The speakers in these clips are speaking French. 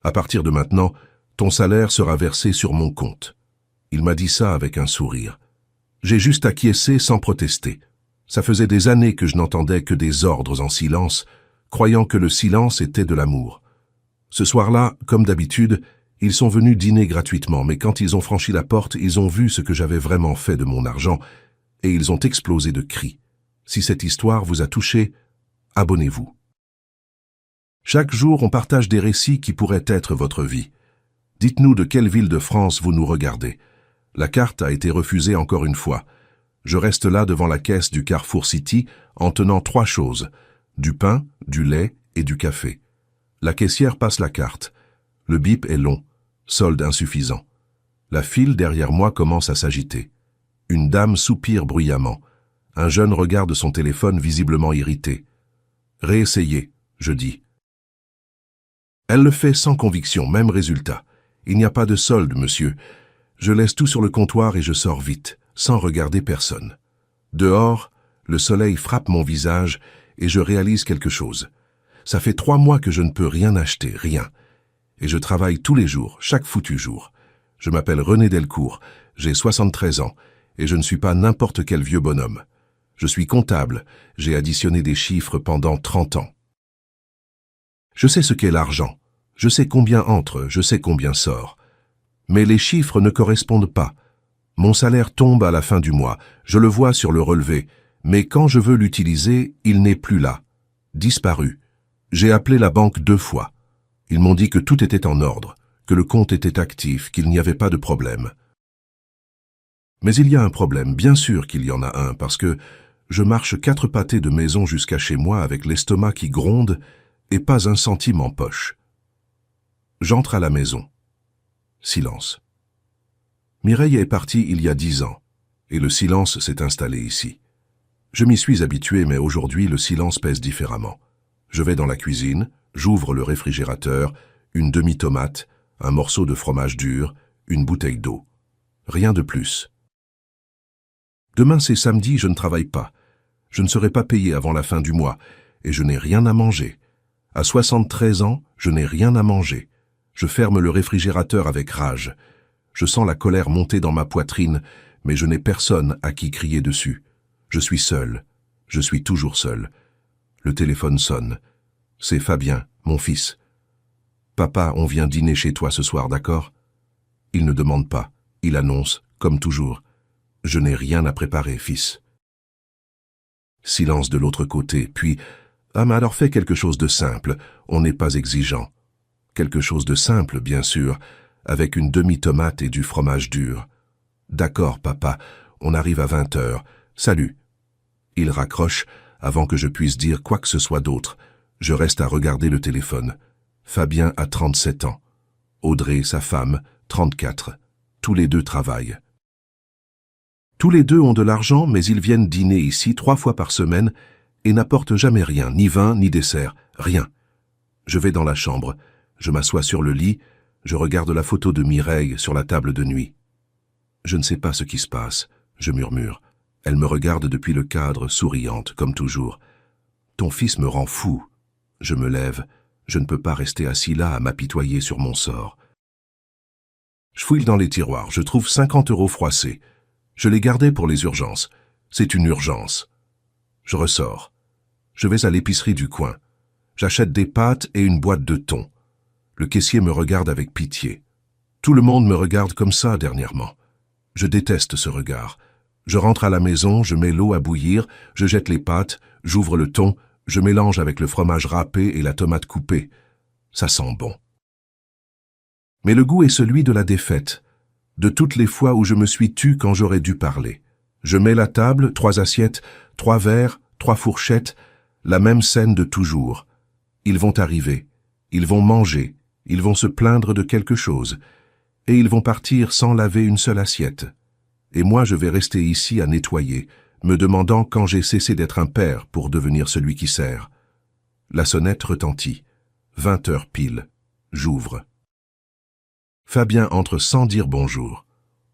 À partir de maintenant, ton salaire sera versé sur mon compte. Il m'a dit ça avec un sourire. J'ai juste acquiescé sans protester. Ça faisait des années que je n'entendais que des ordres en silence, croyant que le silence était de l'amour. Ce soir-là, comme d'habitude, ils sont venus dîner gratuitement, mais quand ils ont franchi la porte, ils ont vu ce que j'avais vraiment fait de mon argent, et ils ont explosé de cris. Si cette histoire vous a touché, abonnez-vous. Chaque jour, on partage des récits qui pourraient être votre vie. Dites-nous de quelle ville de France vous nous regardez. La carte a été refusée encore une fois. Je reste là devant la caisse du Carrefour City en tenant 3 choses, du pain, du lait et du café. La caissière passe la carte. Le bip est long, solde insuffisant. La file derrière moi commence à s'agiter. Une dame soupire bruyamment. Un jeune regarde son téléphone visiblement irrité. Réessayez, je dis. Elle le fait sans conviction, même résultat. Il n'y a pas de solde, monsieur. Je laisse tout sur le comptoir et je sors vite, sans regarder personne. Dehors, le soleil frappe mon visage et je réalise quelque chose. Ça fait 3 mois que je ne peux rien acheter, rien. Et je travaille tous les jours, chaque foutu jour. Je m'appelle René Delcourt, j'ai 73 ans, et je ne suis pas n'importe quel vieux bonhomme. Je suis comptable, j'ai additionné des chiffres pendant 30 ans. Je sais ce qu'est l'argent, je sais combien entre, je sais combien sort. Mais les chiffres ne correspondent pas. Mon salaire tombe à la fin du mois, je le vois sur le relevé, mais quand je veux l'utiliser, il n'est plus là. Disparu. J'ai appelé la banque 2 fois. Ils m'ont dit que tout était en ordre, que le compte était actif, qu'il n'y avait pas de problème. Mais il y a un problème, bien sûr qu'il y en a un, parce que je marche 4 pâtés de maison jusqu'à chez moi avec l'estomac qui gronde et pas un centime en poche. J'entre à la maison. Silence. Mireille est partie il y a 10 ans, et le silence s'est installé ici. Je m'y suis habitué, mais aujourd'hui le silence pèse différemment. Je vais dans la cuisine, j'ouvre le réfrigérateur, une demi-tomate, un morceau de fromage dur, une bouteille d'eau. Rien de plus. Demain c'est samedi, je ne travaille pas. Je ne serai pas payé avant la fin du mois, et je n'ai rien à manger. À 73 ans, je n'ai rien à manger. Je ferme le réfrigérateur avec rage. Je sens la colère monter dans ma poitrine, mais je n'ai personne à qui crier dessus. Je suis seul. Je suis toujours seul. Le téléphone sonne. C'est Fabien, mon fils. « Papa, on vient dîner chez toi ce soir, d'accord ?» Il ne demande pas. Il annonce, comme toujours. « Je n'ai rien à préparer, fils. » Silence de l'autre côté, puis « Ah, mais alors fais quelque chose de simple, on n'est pas exigeant. » Quelque chose de simple, bien sûr, avec une demi-tomate et du fromage dur. « D'accord, papa, on arrive à 20h. Salut. » Il raccroche avant que je puisse dire quoi que ce soit d'autre. Je reste à regarder le téléphone. Fabien a 37 ans. Audrey, sa femme, 34. Tous les deux travaillent. Tous les deux ont de l'argent, mais ils viennent dîner ici 3 fois par semaine et n'apportent jamais rien, ni vin, ni dessert, rien. Je vais dans la chambre, je m'assois sur le lit, je regarde la photo de Mireille sur la table de nuit. Je ne sais pas ce qui se passe, je murmure. Elle me regarde depuis le cadre, souriante, comme toujours. Ton fils me rend fou. Je me lève, je ne peux pas rester assis là à m'apitoyer sur mon sort. Je fouille dans les tiroirs, je trouve 50 € froissés. Je les gardais pour les urgences. C'est une urgence. Je ressors. Je vais à l'épicerie du coin. J'achète des pâtes et une boîte de thon. Le caissier me regarde avec pitié. Tout le monde me regarde comme ça dernièrement. Je déteste ce regard. Je rentre à la maison, je mets l'eau à bouillir, je jette les pâtes, j'ouvre le thon, je mélange avec le fromage râpé et la tomate coupée. Ça sent bon. Mais le goût est celui de la défaite, de toutes les fois où je me suis tu quand j'aurais dû parler. Je mets la table, 3 assiettes, 3 verres, 3 fourchettes, la même scène de toujours. Ils vont arriver, ils vont manger, ils vont se plaindre de quelque chose, et ils vont partir sans laver une seule assiette. Et moi je vais rester ici à nettoyer, me demandant quand j'ai cessé d'être un père pour devenir celui qui sert. La sonnette retentit. 20h pile. J'ouvre. Fabien entre sans dire bonjour.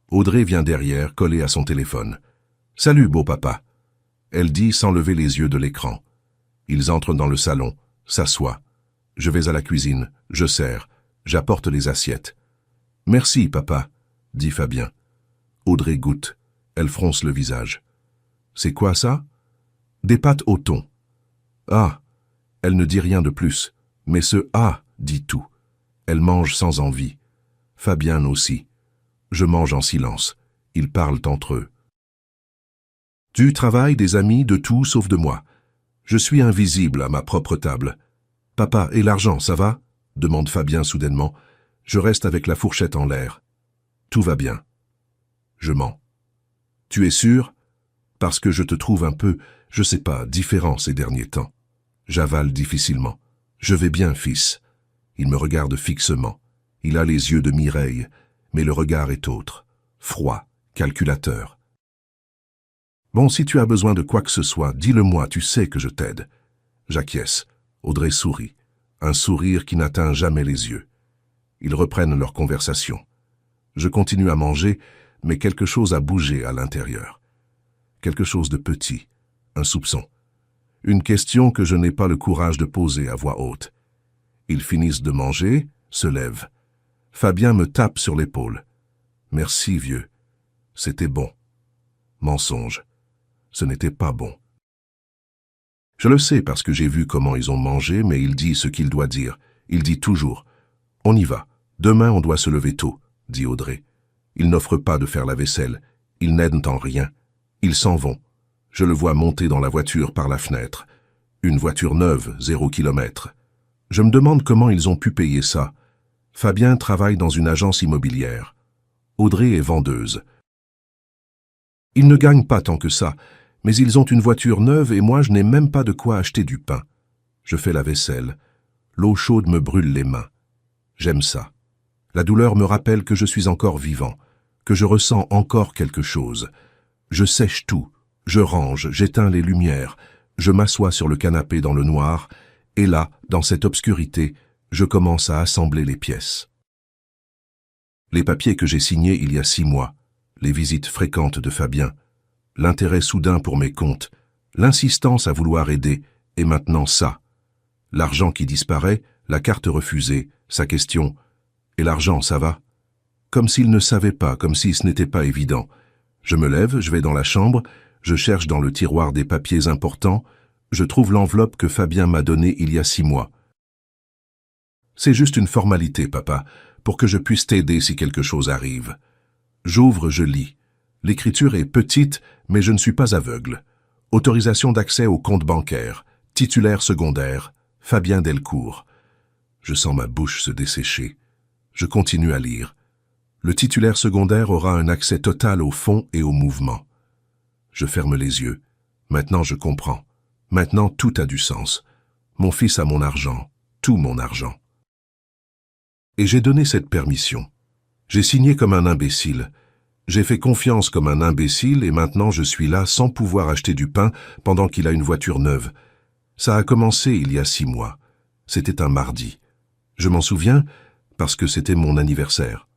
Audrey vient derrière, collée à son téléphone. « Salut, beau papa !» Elle dit sans lever les yeux de l'écran. Ils entrent dans le salon, s'assoient. Je vais à la cuisine, je sers. J'apporte les assiettes. Merci, papa, dit Fabien. Audrey goûte. Elle fronce le visage. C'est quoi ça? Des pâtes au thon. Ah! Elle ne dit rien de plus, mais ce ah dit tout. Elle mange sans envie. Fabien aussi. Je mange en silence. Ils parlent entre eux. Du travail, des amis, de tout sauf de moi. Je suis invisible à ma propre table. Papa, et l'argent, ça va? Demande Fabien soudainement. Je reste avec la fourchette en l'air. Tout va bien. Je mens. Tu es sûr? Parce que je te trouve un peu, je sais pas, différent ces derniers temps. J'avale difficilement. Je vais bien, fils. Il me regarde fixement. Il a les yeux de Mireille, mais le regard est autre. Froid, calculateur. Bon, si tu as besoin de quoi que ce soit, dis-le-moi, tu sais que je t'aide. J'acquiesce. Audrey sourit. Un sourire qui n'atteint jamais les yeux. Ils reprennent leur conversation. Je continue à manger, mais quelque chose a bougé à l'intérieur. Quelque chose de petit, un soupçon. Une question que je n'ai pas le courage de poser à voix haute. Ils finissent de manger, se lèvent. Fabien me tape sur l'épaule. Merci, vieux. C'était bon. Mensonge. Ce n'était pas bon. Je le sais parce que j'ai vu comment ils ont mangé, mais il dit ce qu'il doit dire. Il dit toujours « On y va. Demain, on doit se lever tôt », dit Audrey. Ils n'offrent pas de faire la vaisselle. Ils n'aident en rien. Ils s'en vont. Je le vois monter dans la voiture par la fenêtre. Une voiture neuve, 0 km. Je me demande comment ils ont pu payer ça. Fabien travaille dans une agence immobilière. Audrey est vendeuse. Ils ne gagnent pas tant que ça, mais ils ont une voiture neuve et moi je n'ai même pas de quoi acheter du pain. Je fais la vaisselle. L'eau chaude me brûle les mains. J'aime ça. La douleur me rappelle que je suis encore vivant, que je ressens encore quelque chose. Je sèche tout, je range, j'éteins les lumières, je m'assois sur le canapé dans le noir, et là, dans cette obscurité, je commence à assembler les pièces. Les papiers que j'ai signés il y a 6 mois, les visites fréquentes de Fabien, l'intérêt soudain pour mes comptes, l'insistance à vouloir aider, et maintenant ça. L'argent qui disparaît, la carte refusée, sa question « Et l'argent, ça va ?» Comme s'il ne savait pas, comme si ce n'était pas évident. Je me lève, je vais dans la chambre, je cherche dans le tiroir des papiers importants, je trouve l'enveloppe que Fabien m'a donnée il y a 6 mois. C'est juste une formalité, papa, pour que je puisse t'aider si quelque chose arrive. J'ouvre, je lis. L'écriture est petite, mais je ne suis pas aveugle. Autorisation d'accès au compte bancaire. Titulaire secondaire. Fabien Delcourt. Je sens ma bouche se dessécher. Je continue à lire. Le titulaire secondaire aura un accès total au fonds et au mouvement. Je ferme les yeux. Maintenant je comprends. Maintenant tout a du sens. Mon fils a mon argent. Tout mon argent. Et j'ai donné cette permission. J'ai signé comme un imbécile. J'ai fait confiance comme un imbécile et maintenant je suis là sans pouvoir acheter du pain pendant qu'il a une voiture neuve. Ça a commencé il y a 6 mois. C'était un mardi. Je m'en souviens parce que c'était mon anniversaire.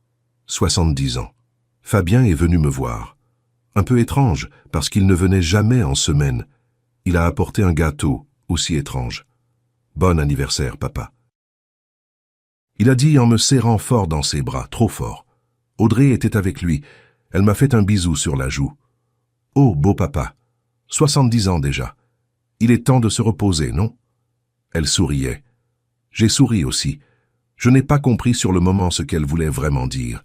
70 ans. Fabien est venu me voir. Un peu étrange parce qu'il ne venait jamais en semaine. Il a apporté un gâteau, aussi étrange. Bon anniversaire, papa. Il a dit en me serrant fort dans ses bras, trop fort. Audrey était avec lui. Elle m'a fait un bisou sur la joue. Oh, beau papa. 70 ans déjà. Il est temps de se reposer, non? Elle souriait. J'ai souri aussi. Je n'ai pas compris sur le moment ce qu'elle voulait vraiment dire.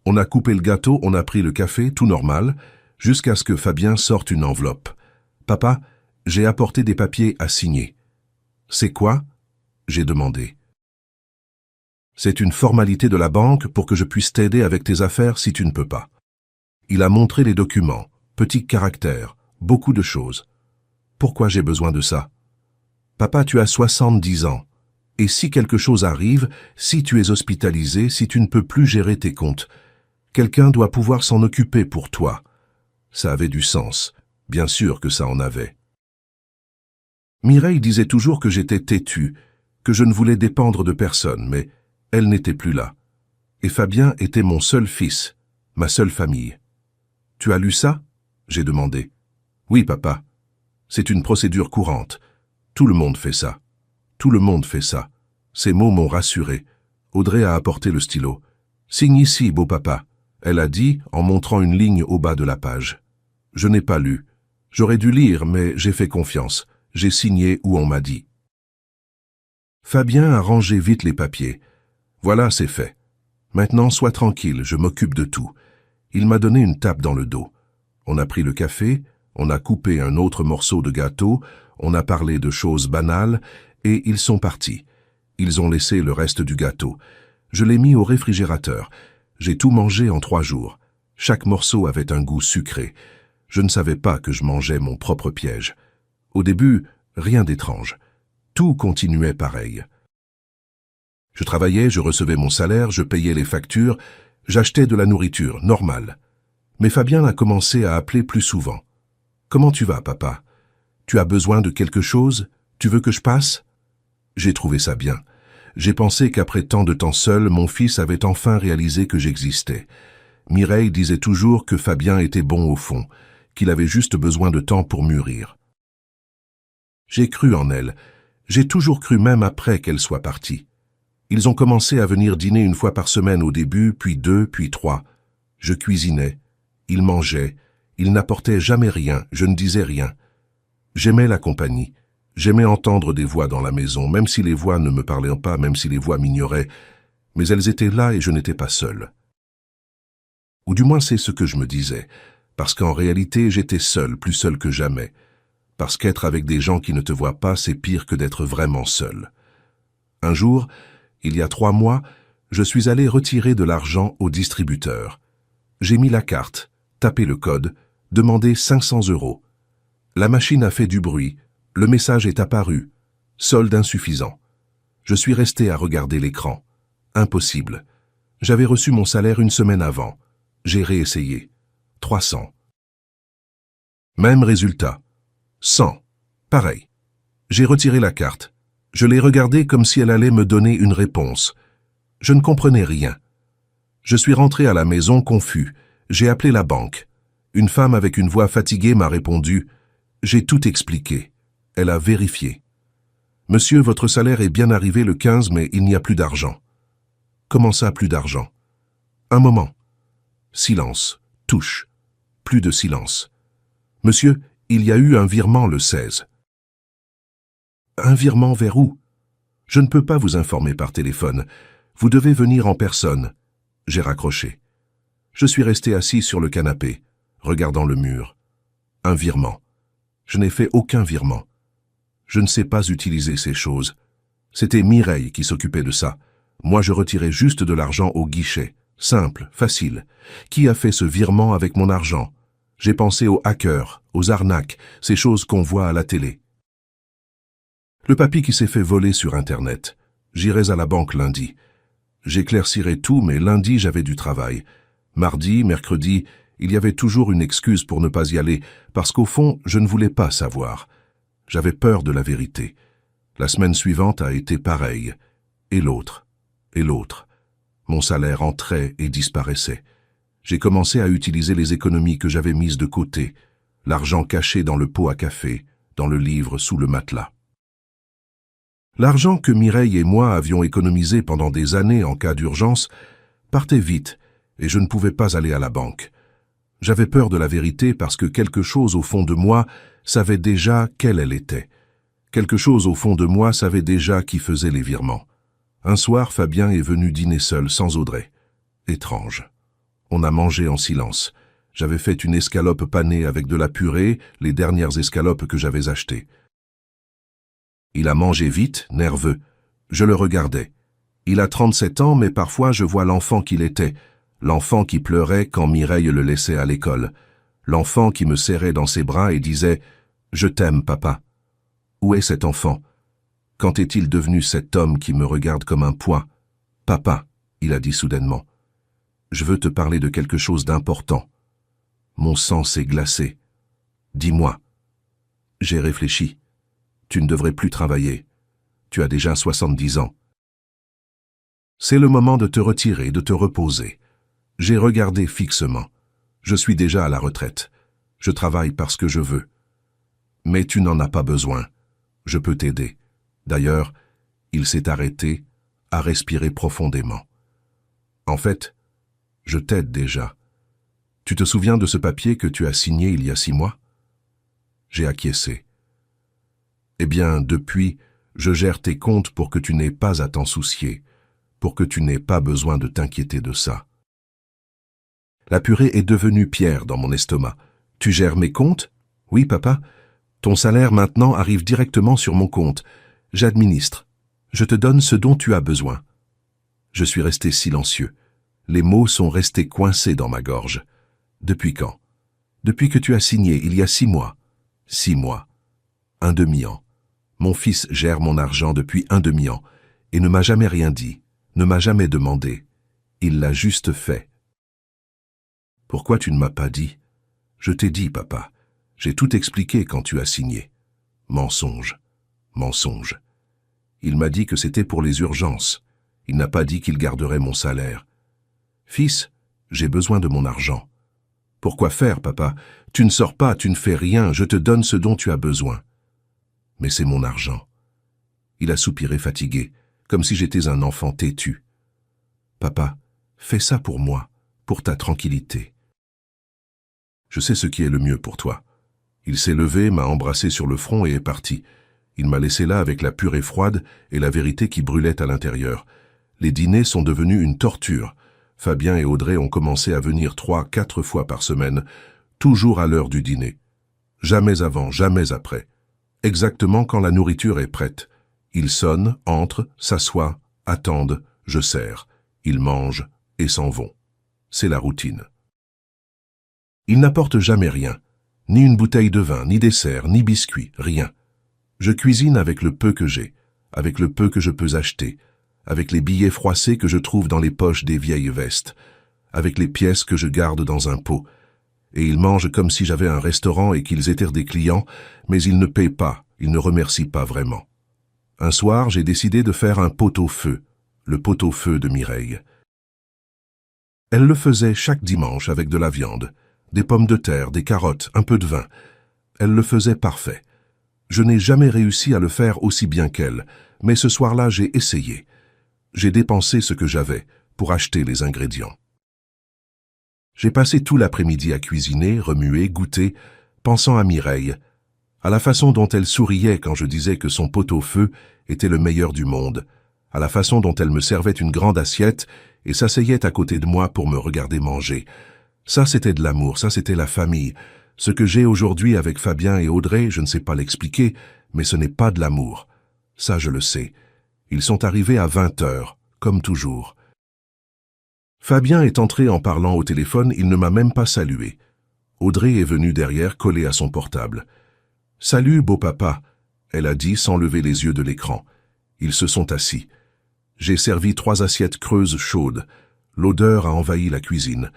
On a coupé le gâteau, on a pris le café, tout normal, jusqu'à ce que Fabien sorte une enveloppe. Papa, j'ai apporté des papiers à signer. C'est quoi? J'ai demandé. C'est une formalité de la banque pour que je puisse t'aider avec tes affaires si tu ne peux pas. Il a montré les documents, petits caractères, beaucoup de choses. Pourquoi j'ai besoin de ça? Papa, tu as 70 ans. Et si quelque chose arrive, si tu es hospitalisé, si tu ne peux plus gérer tes comptes, quelqu'un doit pouvoir s'en occuper pour toi. Ça avait du sens. Bien sûr que ça en avait. Mireille disait toujours que j'étais têtu, que je ne voulais dépendre de personne, mais elle n'était plus là. Et Fabien était mon seul fils, ma seule famille. Tu as lu ça? J'ai demandé. Oui, papa. C'est une procédure courante. Tout le monde fait ça. Tout le monde fait ça. Ces mots m'ont rassuré. Audrey a apporté le stylo. « Signe ici, beau papa », elle a dit en montrant une ligne au bas de la page. Je n'ai pas lu. J'aurais dû lire, mais j'ai fait confiance. J'ai signé où on m'a dit. Fabien a rangé vite les papiers. Voilà, c'est fait. Maintenant, sois tranquille, je m'occupe de tout. Il m'a donné une tape dans le dos. On a pris le café, on a coupé un autre morceau de gâteau, on a parlé de choses banales, et ils sont partis. Ils ont laissé le reste du gâteau. Je l'ai mis au réfrigérateur. J'ai tout mangé en 3 jours. Chaque morceau avait un goût sucré. Je ne savais pas que je mangeais mon propre piège. Au début, rien d'étrange. Tout continuait pareil. Je travaillais, je recevais mon salaire, je payais les factures, j'achetais de la nourriture, normale. Mais Fabien a commencé à appeler plus souvent. « Comment tu vas, papa? Tu as besoin de quelque chose? Tu veux que je passe ?» J'ai trouvé ça bien. J'ai pensé qu'après tant de temps seul, mon fils avait enfin réalisé que j'existais. Mireille disait toujours que Fabien était bon au fond, qu'il avait juste besoin de temps pour mûrir. J'ai cru en elle. J'ai toujours cru même après qu'elle soit partie. Ils ont commencé à venir dîner 1 fois par semaine au début, puis 2, puis 3. Je cuisinais. Ils mangeaient. Ils n'apportaient jamais rien, je ne disais rien. J'aimais la compagnie. J'aimais entendre des voix dans la maison, même si les voix ne me parlaient pas, même si les voix m'ignoraient. Mais elles étaient là et je n'étais pas seul. Ou du moins c'est ce que je me disais, parce qu'en réalité j'étais seul, plus seul que jamais. Parce qu'être avec des gens qui ne te voient pas, c'est pire que d'être vraiment seul. Un jour, il y a 3 mois, je suis allé retirer de l'argent au distributeur. J'ai mis la carte, tapé le code, demandé 500 €. La machine a fait du bruit, le message est apparu. Solde insuffisant. Je suis resté à regarder l'écran. Impossible. J'avais reçu mon salaire 1 semaine avant. J'ai réessayé. 300. Même résultat. 100. Pareil. J'ai retiré la carte. Je l'ai regardée comme si elle allait me donner une réponse. Je ne comprenais rien. Je suis rentré à la maison confus. J'ai appelé la banque. Une femme avec une voix fatiguée m'a répondu. J'ai tout expliqué. Elle a vérifié. Monsieur, votre salaire est bien arrivé le 15, mais il n'y a plus d'argent. Comment ça, plus d'argent? Un moment. Silence. Touche. Plus de silence. Monsieur, il y a eu un virement le 16. Un virement vers où? Je ne peux pas vous informer par téléphone. Vous devez venir en personne. J'ai raccroché. Je suis resté assis sur le canapé, regardant le mur. Un virement. Je n'ai fait aucun virement. Je ne sais pas utiliser ces choses. C'était Mireille qui s'occupait de ça. Moi, je retirais juste de l'argent au guichet. Simple, facile. Qui a fait ce virement avec mon argent? J'ai pensé aux hackers, aux arnaques, ces choses qu'on voit à la télé. Le papy qui s'est fait voler sur Internet. J'irai à la banque lundi. J'éclaircirai tout, mais lundi, j'avais du travail. Mardi, mercredi, il y avait toujours une excuse pour ne pas y aller, parce qu'au fond, je ne voulais pas savoir. J'avais peur de la vérité. La semaine suivante a été pareille. Et l'autre. Et l'autre. Mon salaire entrait et disparaissait. J'ai commencé à utiliser les économies que j'avais mises de côté, l'argent caché dans le pot à café, dans le livre sous le matelas. L'argent que Mireille et moi avions économisé pendant des années en cas d'urgence partait vite et je ne pouvais pas aller à la banque. J'avais peur de la vérité parce que quelque chose au fond de moi savait déjà quelle elle était. Quelque chose au fond de moi savait déjà qui faisait les virements. Un soir, Fabien est venu dîner seul, sans Audrey. Étrange. On a mangé en silence. J'avais fait une escalope panée avec de la purée, les dernières escalopes que j'avais achetées. Il a mangé vite, nerveux. Je le regardais. Il a 37 ans, mais parfois je vois l'enfant qu'il était, l'enfant qui pleurait quand Mireille le laissait à l'école, l'enfant qui me serrait dans ses bras et disait « Je t'aime, papa ». Où est cet enfant? Quand est-il devenu cet homme qui me regarde comme un poids? « Papa », il a dit soudainement, « je veux te parler de quelque chose d'important. » Mon sang s'est glacé. « Dis-moi. » J'ai réfléchi. « Tu ne devrais plus travailler. Tu as déjà 70 ans. C'est le moment de te retirer, de te reposer. » J'ai regardé fixement. Je suis déjà à la retraite. Je travaille parce que je veux. Mais tu n'en as pas besoin. Je peux t'aider. D'ailleurs, il s'est arrêté, à respirer profondément. En fait, je t'aide déjà. Tu te souviens de ce papier que tu as signé il y a 6 mois? J'ai acquiescé. Eh bien, depuis, je gère tes comptes pour que tu n'aies pas à t'en soucier, pour que tu n'aies pas besoin de t'inquiéter de ça. La purée est devenue pierre dans mon estomac. Tu gères mes comptes? Oui, papa. Ton salaire maintenant arrive directement sur mon compte. J'administre. Je te donne ce dont tu as besoin. Je suis resté silencieux. Les mots sont restés coincés dans ma gorge. Depuis quand? Depuis que tu as signé, il y a 6 mois. 6 mois. Un demi-an. Mon fils gère mon argent depuis un demi-an et ne m'a jamais rien dit, ne m'a jamais demandé. Il l'a juste fait. Pourquoi tu ne m'as pas dit? Je t'ai dit, papa. J'ai tout expliqué quand tu as signé. Mensonge. Mensonge. Il m'a dit que c'était pour les urgences. Il n'a pas dit qu'il garderait mon salaire. Fils, j'ai besoin de mon argent. Pourquoi faire, papa? Tu ne sors pas, tu ne fais rien, je te donne ce dont tu as besoin. Mais c'est mon argent. Il a soupiré fatigué, comme si j'étais un enfant têtu. Papa, fais ça pour moi, pour ta tranquillité. Je sais ce qui est le mieux pour toi. Il s'est levé, m'a embrassé sur le front et est parti. Il m'a laissé là avec la purée froide et la vérité qui brûlait à l'intérieur. Les dîners sont devenus une torture. Fabien et Audrey ont commencé à venir 3-4 fois par semaine, toujours à l'heure du dîner. Jamais avant, jamais après. Exactement quand la nourriture est prête. Ils sonnent, entrent, s'assoient, attendent, je sers. Ils mangent et s'en vont. C'est la routine. Ils n'apportent jamais rien. Ni une bouteille de vin, ni dessert, ni biscuit, rien. Je cuisine avec le peu que j'ai, avec le peu que je peux acheter, avec les billets froissés que je trouve dans les poches des vieilles vestes, avec les pièces que je garde dans un pot. Et ils mangent comme si j'avais un restaurant et qu'ils étaient des clients, mais ils ne paient pas, ils ne remercient pas vraiment. Un soir, j'ai décidé de faire un pot-au-feu, le pot-au-feu de Mireille. Elle le faisait chaque dimanche avec de la viande, des pommes de terre, des carottes, un peu de vin. Elle le faisait parfait. Je n'ai jamais réussi à le faire aussi bien qu'elle, mais ce soir-là, j'ai essayé. J'ai dépensé ce que j'avais pour acheter les ingrédients. J'ai passé tout l'après-midi à cuisiner, remuer, goûter, pensant à Mireille, à la façon dont elle souriait quand je disais que son pot-au-feu était le meilleur du monde, à la façon dont elle me servait une grande assiette et s'asseyait à côté de moi pour me regarder manger. Ça, c'était de l'amour, ça, c'était la famille. Ce que j'ai aujourd'hui avec Fabien et Audrey, je ne sais pas l'expliquer, mais ce n'est pas de l'amour. Ça, je le sais. Ils sont arrivés à 20h, comme toujours. Fabien est entré en parlant au téléphone, il ne m'a même pas salué. Audrey est venue derrière, collée à son portable. « Salut, beau papa », elle a dit sans lever les yeux de l'écran. Ils se sont assis. J'ai servi 3 assiettes creuses chaudes. L'odeur a envahi la cuisine.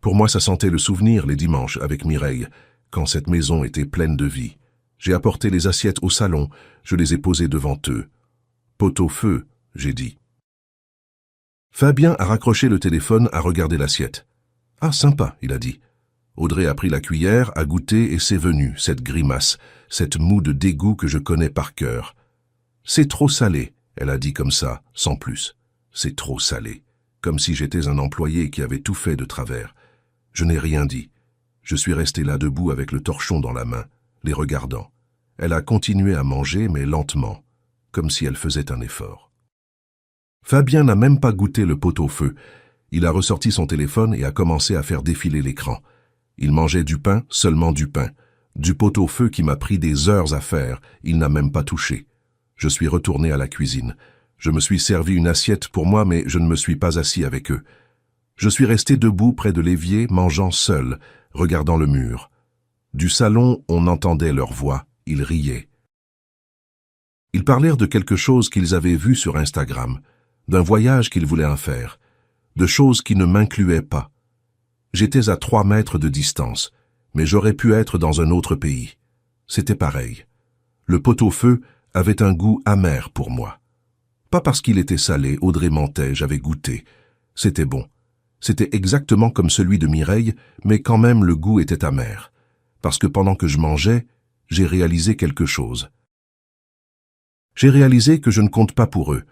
Pour moi, ça sentait le souvenir les dimanches avec Mireille, quand cette maison était pleine de vie. J'ai apporté les assiettes au salon, je les ai posées devant eux. « Pot-au-feu », j'ai dit. Fabien a raccroché le téléphone, a regardé l'assiette. « Ah, sympa », il a dit. Audrey a pris la cuillère, a goûté et c'est venu, cette grimace, cette moue de dégoût que je connais par cœur. « C'est trop salé », elle a dit comme ça, sans plus. « C'est trop salé », comme si j'étais un employé qui avait tout fait de travers. Je n'ai rien dit. Je suis resté là debout avec le torchon dans la main, les regardant. Elle a continué à manger, mais lentement, comme si elle faisait un effort. Fabien n'a même pas goûté le pot-au-feu. Il a ressorti son téléphone et a commencé à faire défiler l'écran. Il mangeait du pain, seulement du pain. Du pot-au-feu qui m'a pris des heures à faire, il n'a même pas touché. Je suis retourné à la cuisine. Je me suis servi une assiette pour moi, mais je ne me suis pas assis avec eux. Je suis resté debout près de l'évier, mangeant seul, regardant le mur. Du salon, on entendait leur voix, ils riaient. Ils parlèrent de quelque chose qu'ils avaient vu sur Instagram, d'un voyage qu'ils voulaient faire, de choses qui ne m'incluaient pas. J'étais à 3 mètres de distance, mais j'aurais pu être dans un autre pays. C'était pareil. Le pot-au-feu avait un goût amer pour moi. Pas parce qu'il était salé, Audrey mentait, j'avais goûté. C'était bon. C'était exactement comme celui de Mireille, mais quand même le goût était amer. Parce que pendant que je mangeais, j'ai réalisé quelque chose. J'ai réalisé que je ne compte pas pour eux.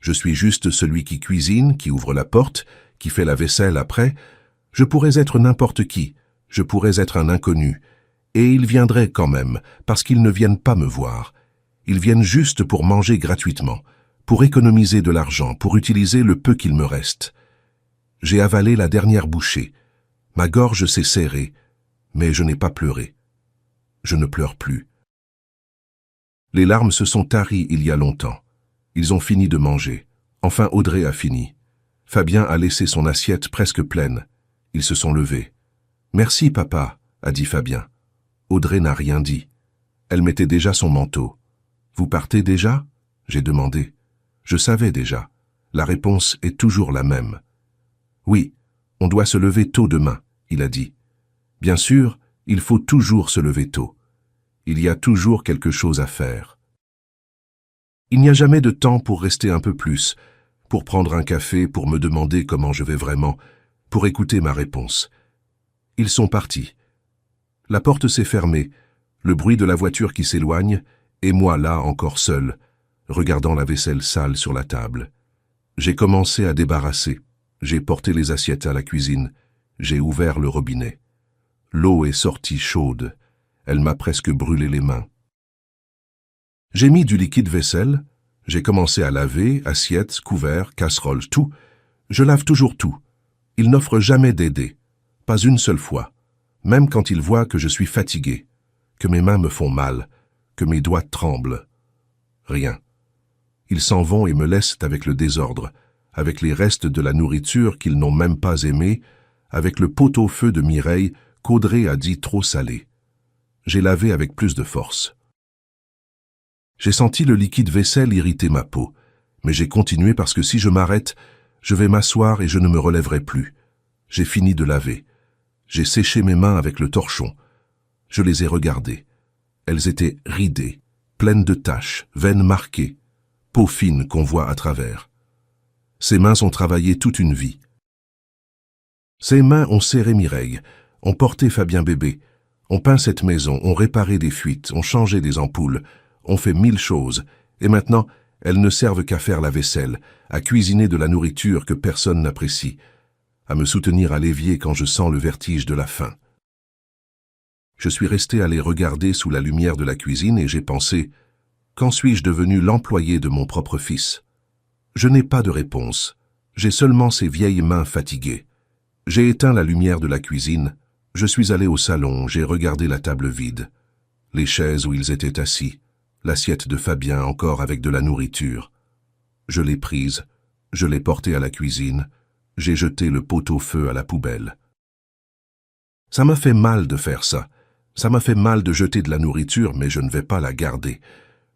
Je suis juste celui qui cuisine, qui ouvre la porte, qui fait la vaisselle après. Je pourrais être n'importe qui, je pourrais être un inconnu. Et ils viendraient quand même, parce qu'ils ne viennent pas me voir. Ils viennent juste pour manger gratuitement, pour économiser de l'argent, pour utiliser le peu qu'il me reste. J'ai avalé la dernière bouchée. Ma gorge s'est serrée, mais je n'ai pas pleuré. Je ne pleure plus. Les larmes se sont taries il y a longtemps. Ils ont fini de manger. Enfin, Audrey a fini. Fabien a laissé son assiette presque pleine. Ils se sont levés. « Merci, papa », a dit Fabien. Audrey n'a rien dit. Elle mettait déjà son manteau. « Vous partez déjà ?» j'ai demandé. Je savais déjà. La réponse est toujours la même. « Oui, on doit se lever tôt demain », il a dit. Bien sûr, il faut toujours se lever tôt. Il y a toujours quelque chose à faire. Il n'y a jamais de temps pour rester un peu plus, pour prendre un café, pour me demander comment je vais vraiment, pour écouter ma réponse. Ils sont partis. La porte s'est fermée, le bruit de la voiture qui s'éloigne, et moi là encore seul, regardant la vaisselle sale sur la table. J'ai commencé à débarrasser. J'ai porté les assiettes à la cuisine. J'ai ouvert le robinet. L'eau est sortie chaude. Elle m'a presque brûlé les mains. J'ai mis du liquide vaisselle. J'ai commencé à laver, assiettes, couverts, casseroles, tout. Je lave toujours tout. Il n'offre jamais d'aider. Pas une seule fois. Même quand il voit que je suis fatigué, que mes mains me font mal, que mes doigts tremblent. Rien. Ils s'en vont et me laissent avec le désordre, avec les restes de la nourriture qu'ils n'ont même pas aimée, avec le pot-au-feu de Mireille qu'Audrey a dit trop salé. J'ai lavé avec plus de force. J'ai senti le liquide vaisselle irriter ma peau, mais j'ai continué parce que si je m'arrête, je vais m'asseoir et je ne me relèverai plus. J'ai fini de laver. J'ai séché mes mains avec le torchon. Je les ai regardées. Elles étaient ridées, pleines de taches, veines marquées, peau fine qu'on voit à travers. Ses mains ont travaillé toute une vie. Ses mains ont serré Mireille, ont porté Fabien bébé, ont peint cette maison, ont réparé des fuites, ont changé des ampoules, ont fait 1000 choses, et maintenant, elles ne servent qu'à faire la vaisselle, à cuisiner de la nourriture que personne n'apprécie, à me soutenir à l'évier quand je sens le vertige de la faim. Je suis resté à les regarder sous la lumière de la cuisine et j'ai pensé, quand suis-je devenu l'employé de mon propre fils? Je n'ai pas de réponse, j'ai seulement ces vieilles mains fatiguées. J'ai éteint la lumière de la cuisine, je suis allé au salon, j'ai regardé la table vide, les chaises où ils étaient assis, l'assiette de Fabien encore avec de la nourriture. Je l'ai prise, je l'ai portée à la cuisine, j'ai jeté le pot-au-feu à la poubelle. Ça m'a fait mal de faire ça. Ça m'a fait mal de jeter de la nourriture, mais je ne vais pas la garder.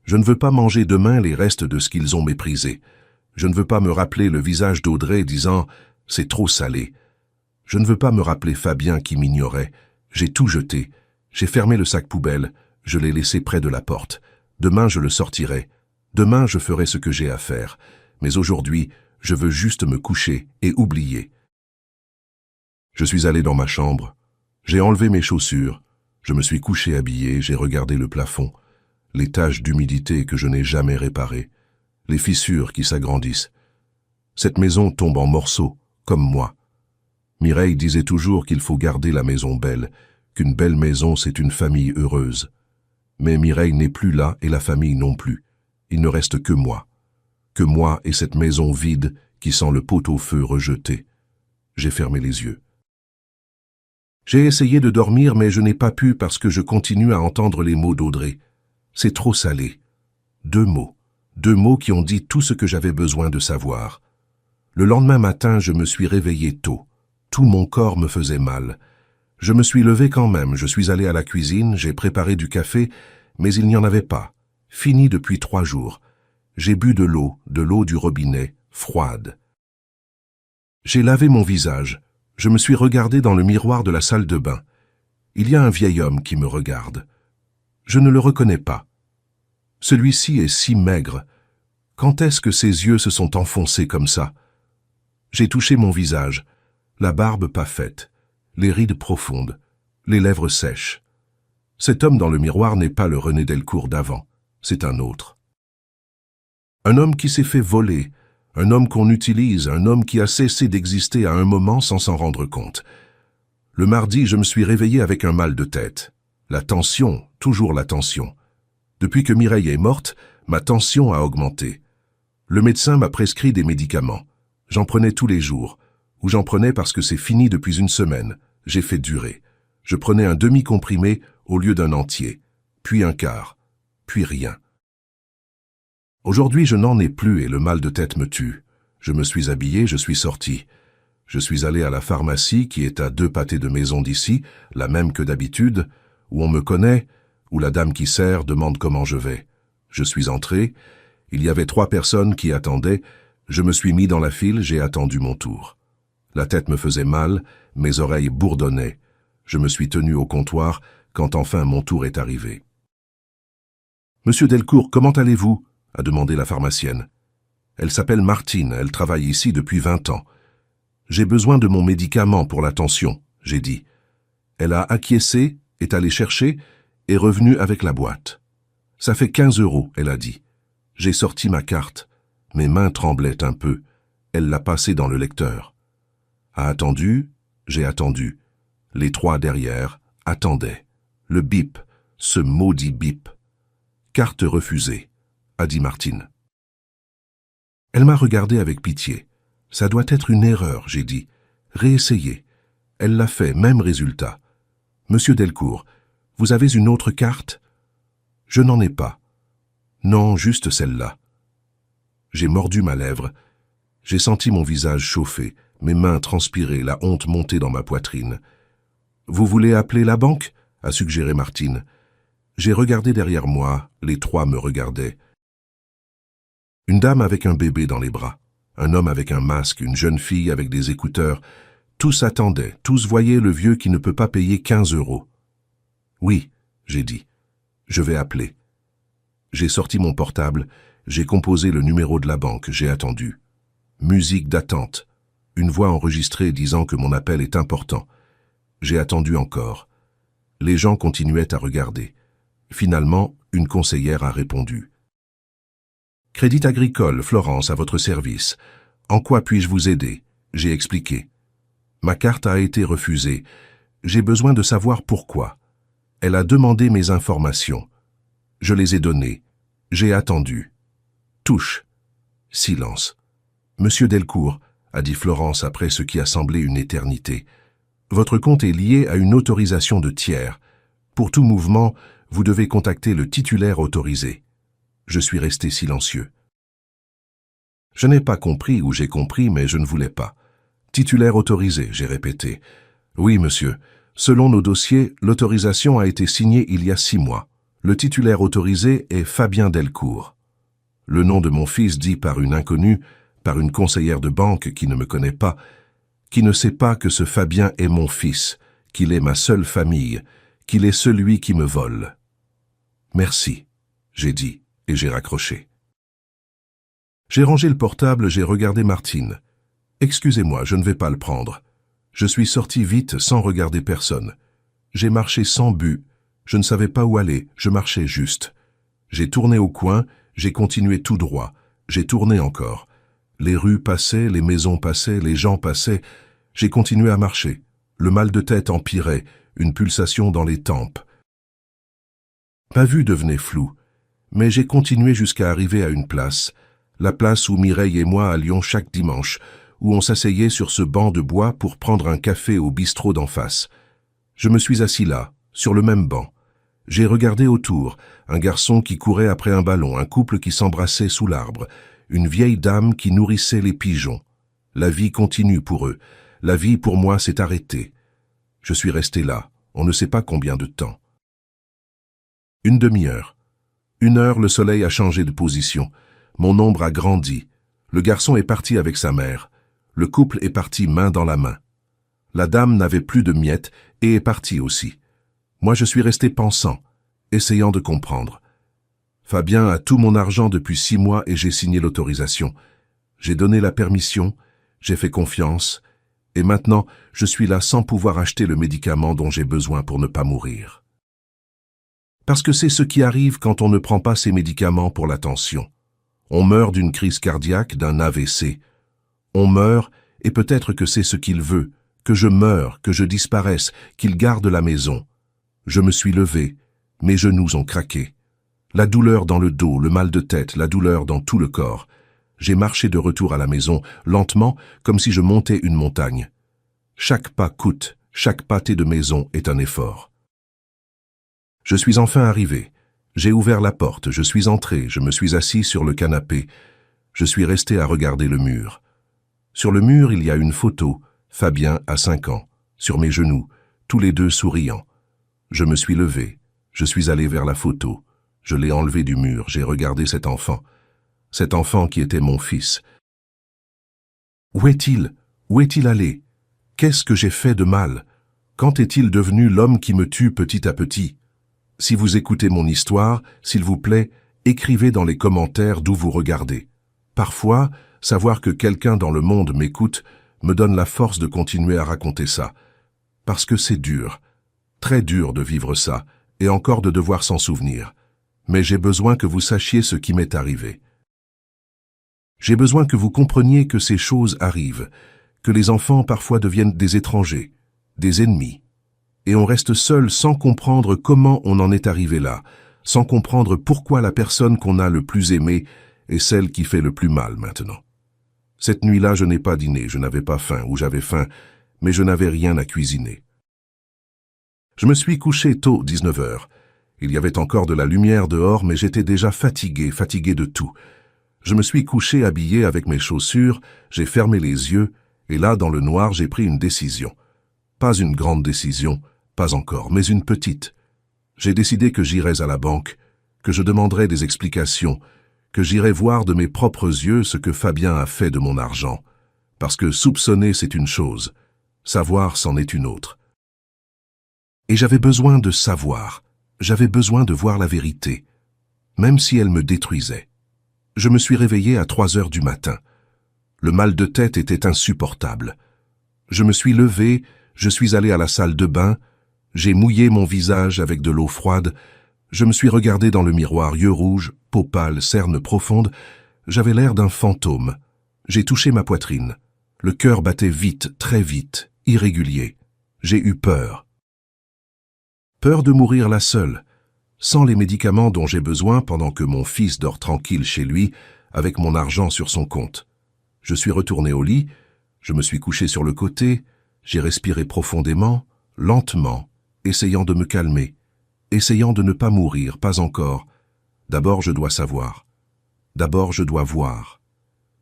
Je ne veux pas manger demain les restes de ce qu'ils ont méprisé. Je ne veux pas me rappeler le visage d'Audrey disant « c'est trop salé ». Je ne veux pas me rappeler Fabien qui m'ignorait. J'ai tout jeté. J'ai fermé le sac poubelle. Je l'ai laissé près de la porte. Demain, je le sortirai. Demain, je ferai ce que j'ai à faire. Mais aujourd'hui, je veux juste me coucher et oublier. Je suis allé dans ma chambre. J'ai enlevé mes chaussures. Je me suis couché habillé, j'ai regardé le plafond, les taches d'humidité que je n'ai jamais réparées, les fissures qui s'agrandissent. Cette maison tombe en morceaux, comme moi. Mireille disait toujours qu'il faut garder la maison belle, qu'une belle maison c'est une famille heureuse. Mais Mireille n'est plus là et la famille non plus. Il ne reste que moi et cette maison vide qui sent le pot-au-feu rejeté. J'ai fermé les yeux. J'ai essayé de dormir, mais je n'ai pas pu parce que je continue à entendre les mots d'Audrey. C'est trop salé. 2 mots. 2 mots qui ont dit tout ce que j'avais besoin de savoir. Le lendemain matin, je me suis réveillé tôt. Tout mon corps me faisait mal. Je me suis levé quand même, je suis allé à la cuisine, j'ai préparé du café, mais il n'y en avait pas. Fini depuis 3 jours. J'ai bu de l'eau du robinet, froide. J'ai lavé mon visage. Je me suis regardé dans le miroir de la salle de bain. Il y a un vieil homme qui me regarde. Je ne le reconnais pas. Celui-ci est si maigre. Quand est-ce que ses yeux se sont enfoncés comme ça? J'ai touché mon visage, la barbe pas faite, les rides profondes, les lèvres sèches. Cet homme dans le miroir n'est pas le René Delcourt d'avant, c'est un autre. Un homme qui s'est fait voler, Un homme qu'on utilise, un homme qui a cessé d'exister à un moment sans s'en rendre compte. Le mardi, je me suis réveillé avec un mal de tête. La tension, toujours la tension. Depuis que Mireille est morte, ma tension a augmenté. Le médecin m'a prescrit des médicaments. J'en prenais tous les jours. Ou j'en prenais parce que c'est fini depuis une semaine. J'ai fait durer. Je prenais un demi-comprimé au lieu d'un entier. Puis un quart. Puis rien. Aujourd'hui, je n'en ai plus et le mal de tête me tue. Je me suis habillé, je suis sorti. Je suis allé à la pharmacie qui est à 2 pâtés de maison d'ici, la même que d'habitude, où on me connaît, où la dame qui sert demande comment je vais. Je suis entré, il y avait 3 personnes qui attendaient, je me suis mis dans la file, j'ai attendu mon tour. La tête me faisait mal, mes oreilles bourdonnaient. Je me suis tenu au comptoir quand enfin mon tour est arrivé. « Monsieur Delcourt, comment allez-vous » a demandé la pharmacienne. Elle s'appelle Martine, elle travaille ici depuis 20 ans. J'ai besoin de mon médicament pour la tension, j'ai dit. Elle a acquiescé, est allée chercher, est revenue avec la boîte. Ça fait 15 €, elle a dit. J'ai sorti ma carte. Mes mains tremblaient un peu. Elle l'a passée dans le lecteur. A attendu, j'ai attendu. Les 3 derrière attendaient. Le bip, ce maudit bip. Carte refusée, a dit Martine. Elle m'a regardé avec pitié. Ça doit être une erreur, j'ai dit. Réessayez. Elle l'a fait, même résultat. Monsieur Delcourt, vous avez une autre carte? Je n'en ai pas. Non, juste celle-là. J'ai mordu ma lèvre. J'ai senti mon visage chauffer, mes mains transpirer, la honte monter dans ma poitrine. Vous voulez appeler la banque? A suggéré Martine. J'ai regardé derrière moi, les 3 me regardaient. Une dame avec un bébé dans les bras, un homme avec un masque, une jeune fille avec des écouteurs. Tous attendaient, tous voyaient le vieux qui ne peut pas payer 15 €. Oui, j'ai dit, je vais appeler. J'ai sorti mon portable, j'ai composé le numéro de la banque, j'ai attendu. Musique d'attente, une voix enregistrée disant que mon appel est important. J'ai attendu encore. Les gens continuaient à regarder. Finalement, une conseillère a répondu. « Crédit Agricole, Florence, à votre service. En quoi puis-je vous aider ?» J'ai expliqué. Ma carte a été refusée. J'ai besoin de savoir pourquoi. Elle a demandé mes informations. Je les ai données. J'ai attendu. Touche. Silence. « Monsieur Delcourt, » a dit Florence après ce qui a semblé une éternité, « votre compte est lié à une autorisation de tiers. Pour tout mouvement, vous devez contacter le titulaire autorisé. » Je suis resté silencieux. Je n'ai pas compris ou j'ai compris, mais je ne voulais pas. Titulaire autorisé, j'ai répété. Oui, monsieur. Selon nos dossiers, l'autorisation a été signée il y a 6 mois. Le titulaire autorisé est Fabien Delcourt. Le nom de mon fils dit par une inconnue, par une conseillère de banque qui ne me connaît pas, qui ne sait pas que ce Fabien est mon fils, qu'il est ma seule famille, qu'il est celui qui me vole. Merci, j'ai dit. Et j'ai raccroché. J'ai rangé le portable, j'ai regardé Martine. « Excusez-moi, je ne vais pas le prendre. » Je suis sorti vite sans regarder personne. J'ai marché sans but. Je ne savais pas où aller, je marchais juste. J'ai tourné au coin, j'ai continué tout droit. J'ai tourné encore. Les rues passaient, les maisons passaient, les gens passaient. J'ai continué à marcher. Le mal de tête empirait, une pulsation dans les tempes. Ma vue devenait floue. Mais j'ai continué jusqu'à arriver à une place, la place où Mireille et moi allions chaque dimanche, où on s'asseyait sur ce banc de bois pour prendre un café au bistrot d'en face. Je me suis assis là, sur le même banc. J'ai regardé autour, un garçon qui courait après un ballon, un couple qui s'embrassait sous l'arbre, une vieille dame qui nourrissait les pigeons. La vie continue pour eux. La vie pour moi s'est arrêtée. Je suis resté là, on ne sait pas combien de temps. Une demi-heure. 1 heure, le soleil a changé de position. Mon ombre a grandi. Le garçon est parti avec sa mère. Le couple est parti main dans la main. La dame n'avait plus de miettes et est partie aussi. Moi, je suis resté pensant, essayant de comprendre. Fabien a tout mon argent depuis 6 mois et j'ai signé l'autorisation. J'ai donné la permission, j'ai fait confiance, et maintenant, je suis là sans pouvoir acheter le médicament dont j'ai besoin pour ne pas mourir. Parce que c'est ce qui arrive quand on ne prend pas ses médicaments pour la tension. On meurt d'une crise cardiaque, d'un AVC. On meurt, et peut-être que c'est ce qu'il veut, que je meure, que je disparaisse, qu'il garde la maison. Je me suis levé, mes genoux ont craqué. La douleur dans le dos, le mal de tête, la douleur dans tout le corps. J'ai marché de retour à la maison, lentement, comme si je montais une montagne. Chaque pas coûte, chaque pâté de maison est un effort. Je suis enfin arrivé. J'ai ouvert la porte, je suis entré, je me suis assis sur le canapé. Je suis resté à regarder le mur. Sur le mur, il y a une photo, Fabien à 5 ans, sur mes genoux, tous les deux souriants. Je me suis levé, je suis allé vers la photo. Je l'ai enlevé du mur, j'ai regardé cet enfant qui était mon fils. Où est-il? Où est-il allé? Qu'est-ce que j'ai fait de mal? Quand est-il devenu l'homme qui me tue petit à petit? Si vous écoutez mon histoire, s'il vous plaît, écrivez dans les commentaires d'où vous regardez. Parfois, savoir que quelqu'un dans le monde m'écoute me donne la force de continuer à raconter ça. Parce que c'est dur, très dur de vivre ça, et encore de devoir s'en souvenir. Mais j'ai besoin que vous sachiez ce qui m'est arrivé. J'ai besoin que vous compreniez que ces choses arrivent, que les enfants parfois deviennent des étrangers, des ennemis. Et on reste seul sans comprendre comment on en est arrivé là, sans comprendre pourquoi la personne qu'on a le plus aimée est celle qui fait le plus mal maintenant. Cette nuit-là, je n'ai pas dîné, je n'avais pas faim, ou j'avais faim, mais je n'avais rien à cuisiner. Je me suis couché tôt, 19 heures. Il y avait encore de la lumière dehors, mais j'étais déjà fatigué de tout. Je me suis couché habillé avec mes chaussures, j'ai fermé les yeux, et là, dans le noir, j'ai pris une décision. Pas une grande décision, pas encore, mais une petite. J'ai décidé que j'irais à la banque, que je demanderais des explications, que j'irais voir de mes propres yeux ce que Fabien a fait de mon argent. Parce que soupçonner, c'est une chose, savoir, c'en est une autre. Et j'avais besoin de savoir, j'avais besoin de voir la vérité, même si elle me détruisait. Je me suis réveillé à 3 heures du matin. Le mal de tête était insupportable. Je me suis levé, je suis allé à la salle de bain, j'ai mouillé mon visage avec de l'eau froide, je me suis regardé dans le miroir, yeux rouges, peau pâle, cernes profondes, j'avais l'air d'un fantôme. J'ai touché ma poitrine. Le cœur battait vite, très vite, irrégulier. J'ai eu peur. Peur de mourir là seule, sans les médicaments dont j'ai besoin pendant que mon fils dort tranquille chez lui, avec mon argent sur son compte. Je suis retourné au lit, je me suis couché sur le côté, j'ai respiré profondément, lentement, essayant de me calmer, essayant de ne pas mourir, pas encore. D'abord, je dois savoir. D'abord, je dois voir.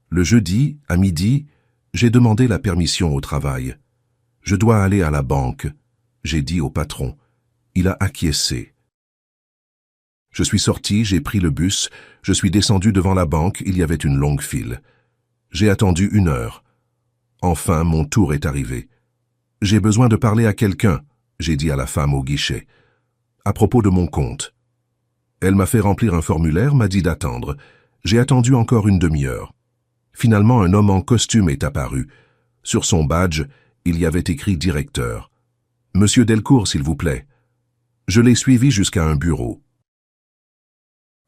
Le jeudi, à midi, j'ai demandé la permission au travail. Je dois aller à la banque, j'ai dit au patron. Il a acquiescé. Je suis sorti, j'ai pris le bus, je suis descendu devant la banque, il y avait une longue file. J'ai attendu 1 heure. Enfin, mon tour est arrivé. J'ai besoin de parler à quelqu'un, j'ai dit à la femme au guichet, à propos de mon compte. Elle m'a fait remplir un formulaire, m'a dit d'attendre. J'ai attendu encore une demi-heure. Finalement, un homme en costume est apparu. Sur son badge, il y avait écrit directeur. « Monsieur Delcourt, s'il vous plaît. » Je l'ai suivi jusqu'à un bureau.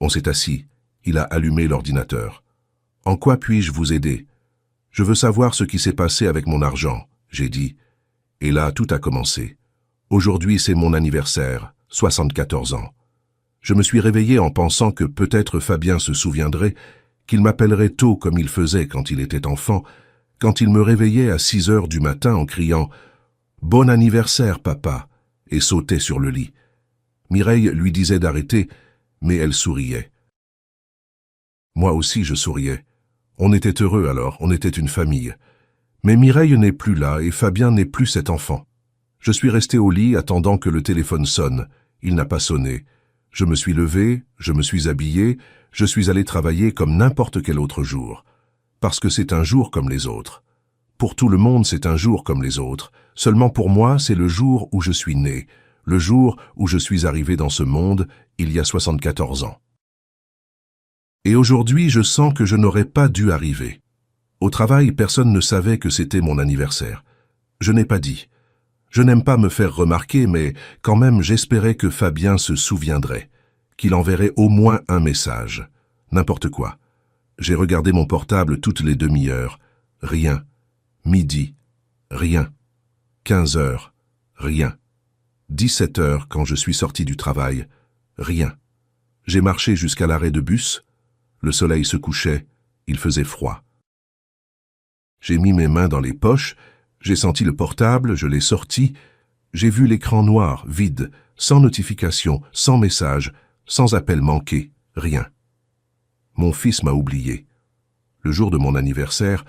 On s'est assis. Il a allumé l'ordinateur. « En quoi puis-je vous aider? Je veux savoir ce qui s'est passé avec mon argent, » j'ai dit. Et là, tout a commencé. Aujourd'hui, c'est mon anniversaire, 74 ans. Je me suis réveillé en pensant que peut-être Fabien se souviendrait, qu'il m'appellerait tôt comme il faisait quand il était enfant, quand il me réveillait à 6 heures du matin en criant « Bon anniversaire, papa !» et sautait sur le lit. Mireille lui disait d'arrêter, mais elle souriait. Moi aussi je souriais. On était heureux alors, on était une famille. Mais Mireille n'est plus là et Fabien n'est plus cet enfant. Je suis resté au lit attendant que le téléphone sonne. Il n'a pas sonné. Je me suis levé, je me suis habillé, je suis allé travailler comme n'importe quel autre jour. Parce que c'est un jour comme les autres. Pour tout le monde, c'est un jour comme les autres. Seulement pour moi, c'est le jour où je suis né, le jour où je suis arrivé dans ce monde, il y a 74 ans. Et aujourd'hui, je sens que je n'aurais pas dû arriver. Au travail, personne ne savait que c'était mon anniversaire. Je n'ai pas dit. Je n'aime pas me faire remarquer, mais quand même j'espérais que Fabien se souviendrait, qu'il enverrait au moins un message, n'importe quoi. J'ai regardé mon portable toutes les demi-heures. Rien. Midi. Rien. 15 heures. Rien. 17 heures quand je suis sorti du travail. Rien. J'ai marché jusqu'à l'arrêt de bus. Le soleil se couchait. Il faisait froid. J'ai mis mes mains dans les poches. J'ai senti le portable, je l'ai sorti. J'ai vu l'écran noir, vide, sans notification, sans message, sans appel manqué, rien. Mon fils m'a oublié. Le jour de mon anniversaire,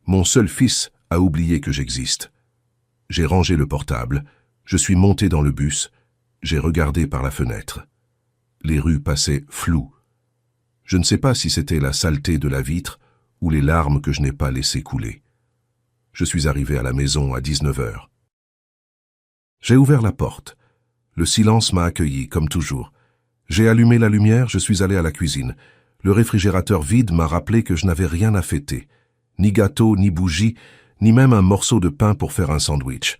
mon seul fils a oublié que j'existe. J'ai rangé le portable, je suis monté dans le bus, j'ai regardé par la fenêtre. Les rues passaient floues. Je ne sais pas si c'était la saleté de la vitre ou les larmes que je n'ai pas laissé couler. Je suis arrivé à la maison à 19 heures. J'ai ouvert la porte. Le silence m'a accueilli, comme toujours. J'ai allumé la lumière, je suis allé à la cuisine. Le réfrigérateur vide m'a rappelé que je n'avais rien à fêter. Ni gâteau, ni bougie, ni même un morceau de pain pour faire un sandwich.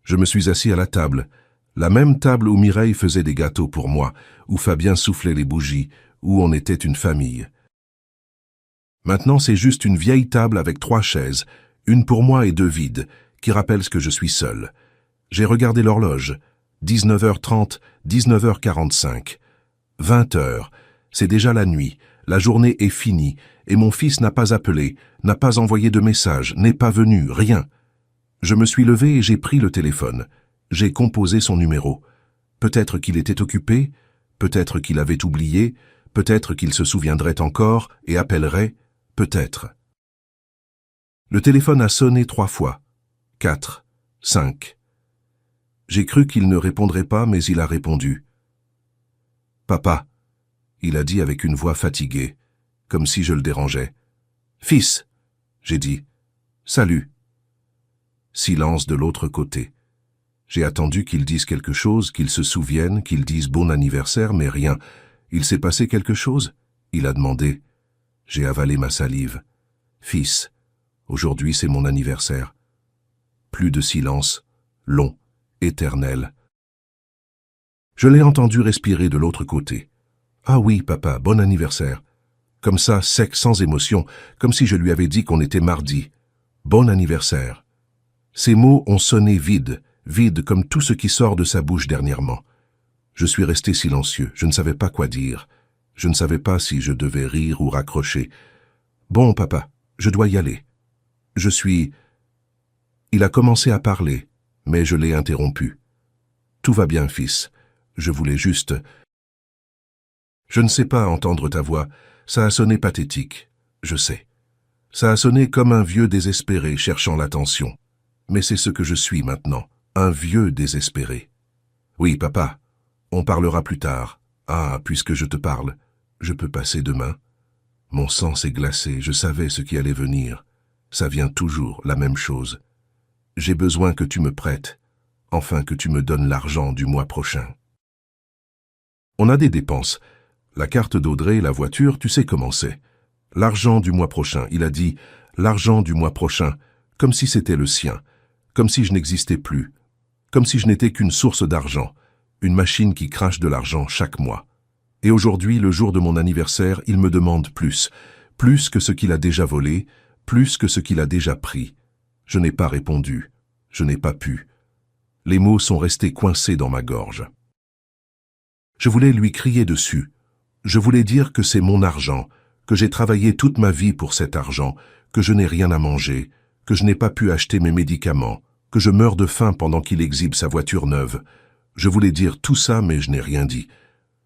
Je me suis assis à la table. La même table où Mireille faisait des gâteaux pour moi, où Fabien soufflait les bougies, où on était une famille. Maintenant, c'est juste une vieille table avec 3 chaises, une pour moi et 2 vides, qui rappellent ce que je suis seul. J'ai regardé l'horloge. 19h30, 19h45. 20h. C'est déjà la nuit. La journée est finie. Et mon fils n'a pas appelé, n'a pas envoyé de message, n'est pas venu, rien. Je me suis levé et j'ai pris le téléphone. J'ai composé son numéro. Peut-être qu'il était occupé, peut-être qu'il avait oublié, peut-être qu'il se souviendrait encore et appellerait, peut-être. Le téléphone a sonné 3 fois. 4, 5. J'ai cru qu'il ne répondrait pas, mais il a répondu. « Papa », il a dit avec une voix fatiguée, comme si je le dérangeais. « Fils », j'ai dit. « Salut ». Silence de l'autre côté. J'ai attendu qu'il dise quelque chose, qu'il se souvienne, qu'il dise bon anniversaire, mais rien. Il s'est passé quelque chose? Il a demandé. J'ai avalé ma salive. « Fils, aujourd'hui c'est mon anniversaire. » Plus de silence, long, éternel. Je l'ai entendu respirer de l'autre côté. « Ah oui, papa, bon anniversaire. » Comme ça, sec, sans émotion, comme si je lui avais dit qu'on était mardi. « Bon anniversaire. » Ces mots ont sonné vides, vides comme tout ce qui sort de sa bouche dernièrement. Je suis resté silencieux, je ne savais pas quoi dire. Je ne savais pas si je devais rire ou raccrocher. « Bon, papa, je dois y aller. Je suis... » Il a commencé à parler, mais je l'ai interrompu. « Tout va bien, fils. Je voulais juste... » Je ne sais pas entendre ta voix. Ça a sonné pathétique, je sais. Ça a sonné comme un vieux désespéré cherchant l'attention. Mais c'est ce que je suis maintenant, un vieux désespéré. Oui, papa, on parlera plus tard. Ah, puisque je te parle, je peux passer demain. Mon sang s'est glacé, je savais ce qui allait venir. Ça vient toujours, la même chose. J'ai besoin que tu me prêtes, enfin que tu me donnes l'argent du mois prochain. On a des dépenses. La carte d'Audrey, la voiture, tu sais comment c'est. L'argent du mois prochain, il a dit, l'argent du mois prochain, comme si c'était le sien, comme si je n'existais plus, comme si je n'étais qu'une source d'argent, une machine qui crache de l'argent chaque mois. Et aujourd'hui, le jour de mon anniversaire, il me demande plus que ce qu'il a déjà volé, plus que ce qu'il a déjà pris. Je n'ai pas répondu, je n'ai pas pu. Les mots sont restés coincés dans ma gorge. Je voulais lui crier dessus. Je voulais dire que c'est mon argent, que j'ai travaillé toute ma vie pour cet argent, que je n'ai rien à manger, que je n'ai pas pu acheter mes médicaments, que je meurs de faim pendant qu'il exhibe sa voiture neuve. Je voulais dire tout ça, mais je n'ai rien dit.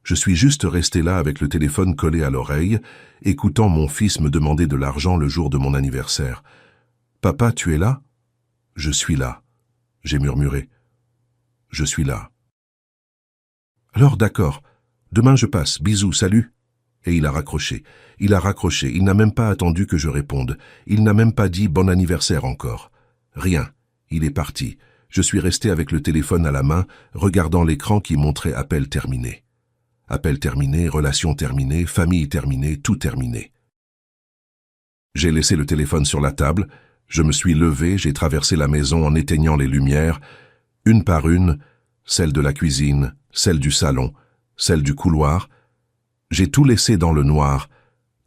Je suis juste resté là avec le téléphone collé à l'oreille, écoutant mon fils me demander de l'argent le jour de mon anniversaire. « Papa, tu es là ?»« Je suis là. » J'ai murmuré. « Je suis là. »« Alors d'accord. Demain je passe. Bisous, salut. » Et il a raccroché. Il a raccroché. Il n'a même pas attendu que je réponde. Il n'a même pas dit bon anniversaire encore. Rien. Il est parti. Je suis resté avec le téléphone à la main, regardant l'écran qui montrait appel terminé. Appel terminé, relation terminée, famille terminée, tout terminé. J'ai laissé le téléphone sur la table. Je me suis levé, j'ai traversé la maison en éteignant les lumières, une par une, celle de la cuisine, celle du salon, celle du couloir. J'ai tout laissé dans le noir,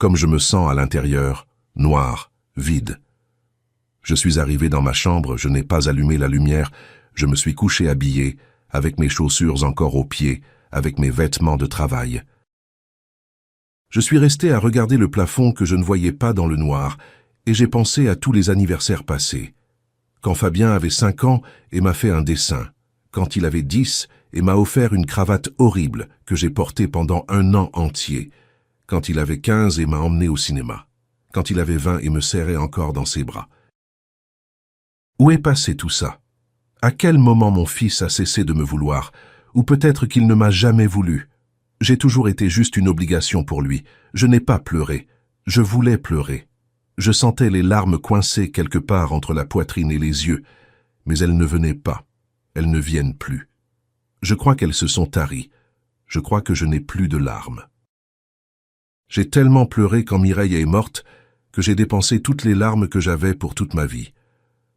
comme je me sens à l'intérieur, noir, vide. Je suis arrivé dans ma chambre, je n'ai pas allumé la lumière, je me suis couché habillé, avec mes chaussures encore aux pieds, avec mes vêtements de travail. Je suis resté à regarder le plafond que je ne voyais pas dans le noir, et j'ai pensé à tous les anniversaires passés. Quand Fabien avait 5 ans et m'a fait un dessin, quand il avait 10 et m'a offert une cravate horrible que j'ai portée pendant 1 an entier, quand il avait 15 et m'a emmené au cinéma, quand il avait 20 et me serrait encore dans ses bras. Où est passé tout ça? À quel moment mon fils a cessé de me vouloir? Ou peut-être qu'il ne m'a jamais voulu? J'ai toujours été juste une obligation pour lui. Je n'ai pas pleuré. Je voulais pleurer. Je sentais les larmes coincées quelque part entre la poitrine et les yeux, mais elles ne venaient pas. Elles ne viennent plus. Je crois qu'elles se sont taries. Je crois que je n'ai plus de larmes. J'ai tellement pleuré quand Mireille est morte que j'ai dépensé toutes les larmes que j'avais pour toute ma vie.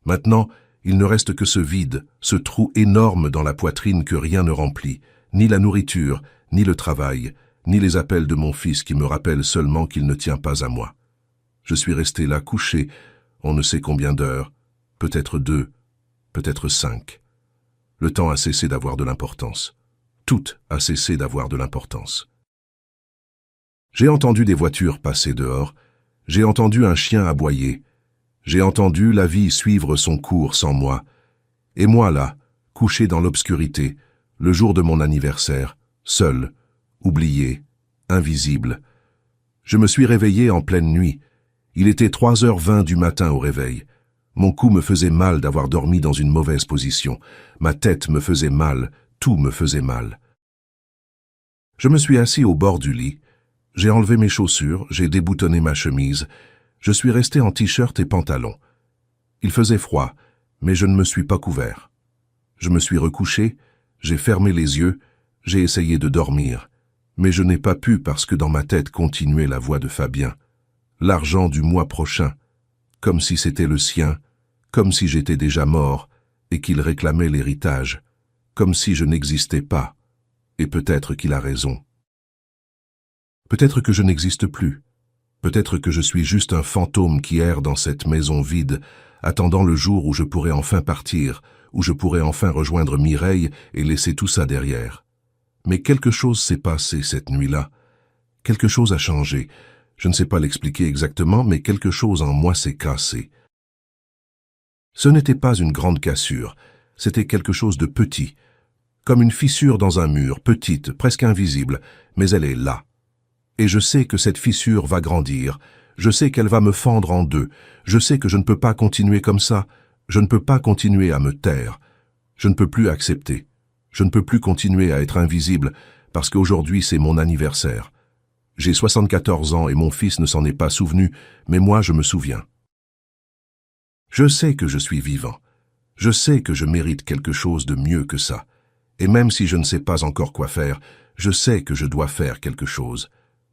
Maintenant, il ne reste que ce vide, ce trou énorme dans la poitrine que rien ne remplit, ni la nourriture, ni le travail, ni les appels de mon fils qui me rappellent seulement qu'il ne tient pas à moi. Je suis resté là couché, on ne sait combien d'heures, peut-être 2, peut-être 5. Le temps a cessé d'avoir de l'importance. Tout a cessé d'avoir de l'importance. J'ai entendu des voitures passer dehors, j'ai entendu un chien aboyer, j'ai entendu la vie suivre son cours sans moi, et moi là, couché dans l'obscurité, le jour de mon anniversaire, seul, oublié, invisible. Je me suis réveillé en pleine nuit. Il était 3h20 du matin au réveil. Mon cou me faisait mal d'avoir dormi dans une mauvaise position. Ma tête me faisait mal, tout me faisait mal. Je me suis assis au bord du lit. J'ai enlevé mes chaussures, j'ai déboutonné ma chemise. Je suis resté en t-shirt et pantalon. Il faisait froid, mais je ne me suis pas couvert. Je me suis recouché, j'ai fermé les yeux, j'ai essayé de dormir, mais je n'ai pas pu parce que dans ma tête continuait la voix de Fabien. L'argent du mois prochain, comme si c'était le sien, comme si j'étais déjà mort et qu'il réclamait l'héritage, comme si je n'existais pas, et peut-être qu'il a raison. Peut-être que je n'existe plus, peut-être que je suis juste un fantôme qui erre dans cette maison vide, attendant le jour où je pourrai enfin partir, où je pourrai enfin rejoindre Mireille et laisser tout ça derrière. Mais quelque chose s'est passé cette nuit-là. Quelque chose a changé. Je ne sais pas l'expliquer exactement, mais quelque chose en moi s'est cassé. Ce n'était pas une grande cassure, c'était quelque chose de petit, comme une fissure dans un mur, petite, presque invisible, mais elle est là. Et je sais que cette fissure va grandir, je sais qu'elle va me fendre en deux, je sais que je ne peux pas continuer comme ça, je ne peux pas continuer à me taire, je ne peux plus accepter, je ne peux plus continuer à être invisible, parce qu'aujourd'hui c'est mon anniversaire. J'ai 74 ans et mon fils ne s'en est pas souvenu, mais moi je me souviens. Je sais que je suis vivant, je sais que je mérite quelque chose de mieux que ça, et même si je ne sais pas encore quoi faire, je sais que je dois faire quelque chose,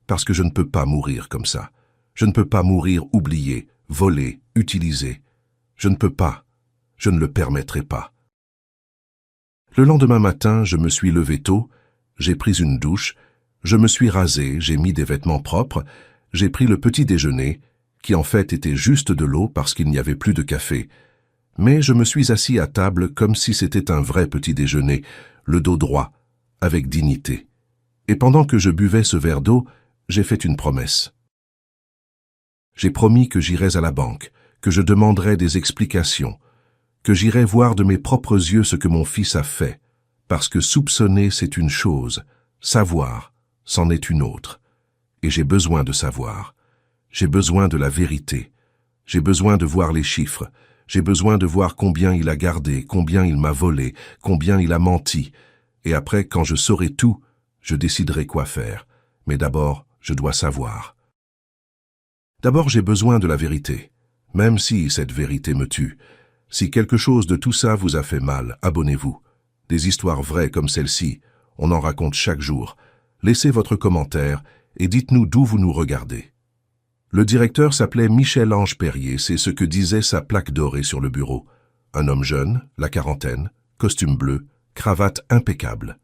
parce que je ne peux pas mourir comme ça. Je ne peux pas mourir oublié, volé, utilisé. Je ne peux pas, je ne le permettrai pas. Le lendemain matin, je me suis levé tôt, j'ai pris une douche, je me suis rasé, j'ai mis des vêtements propres, j'ai pris le petit déjeuner, qui en fait était juste de l'eau parce qu'il n'y avait plus de café. Mais je me suis assis à table comme si c'était un vrai petit déjeuner, le dos droit, avec dignité. Et pendant que je buvais ce verre d'eau, j'ai fait une promesse. J'ai promis que j'irais à la banque, que je demanderais des explications, que j'irais voir de mes propres yeux ce que mon fils a fait, parce que soupçonner c'est une chose, savoir c'en est une autre. Et j'ai besoin de savoir. J'ai besoin de la vérité. J'ai besoin de voir les chiffres. J'ai besoin de voir combien il a gardé, combien il m'a volé, combien il a menti. Et après, quand je saurai tout, je déciderai quoi faire. Mais d'abord, je dois savoir. D'abord, j'ai besoin de la vérité. Même si cette vérité me tue. Si quelque chose de tout ça vous a fait mal, abonnez-vous. Des histoires vraies comme celle-ci, on en raconte chaque jour. Laissez votre commentaire et dites-nous d'où vous nous regardez. Le directeur s'appelait Michel-Ange Perrier, c'est ce que disait sa plaque dorée sur le bureau. Un homme jeune, la quarantaine, costume bleu, cravate impeccable.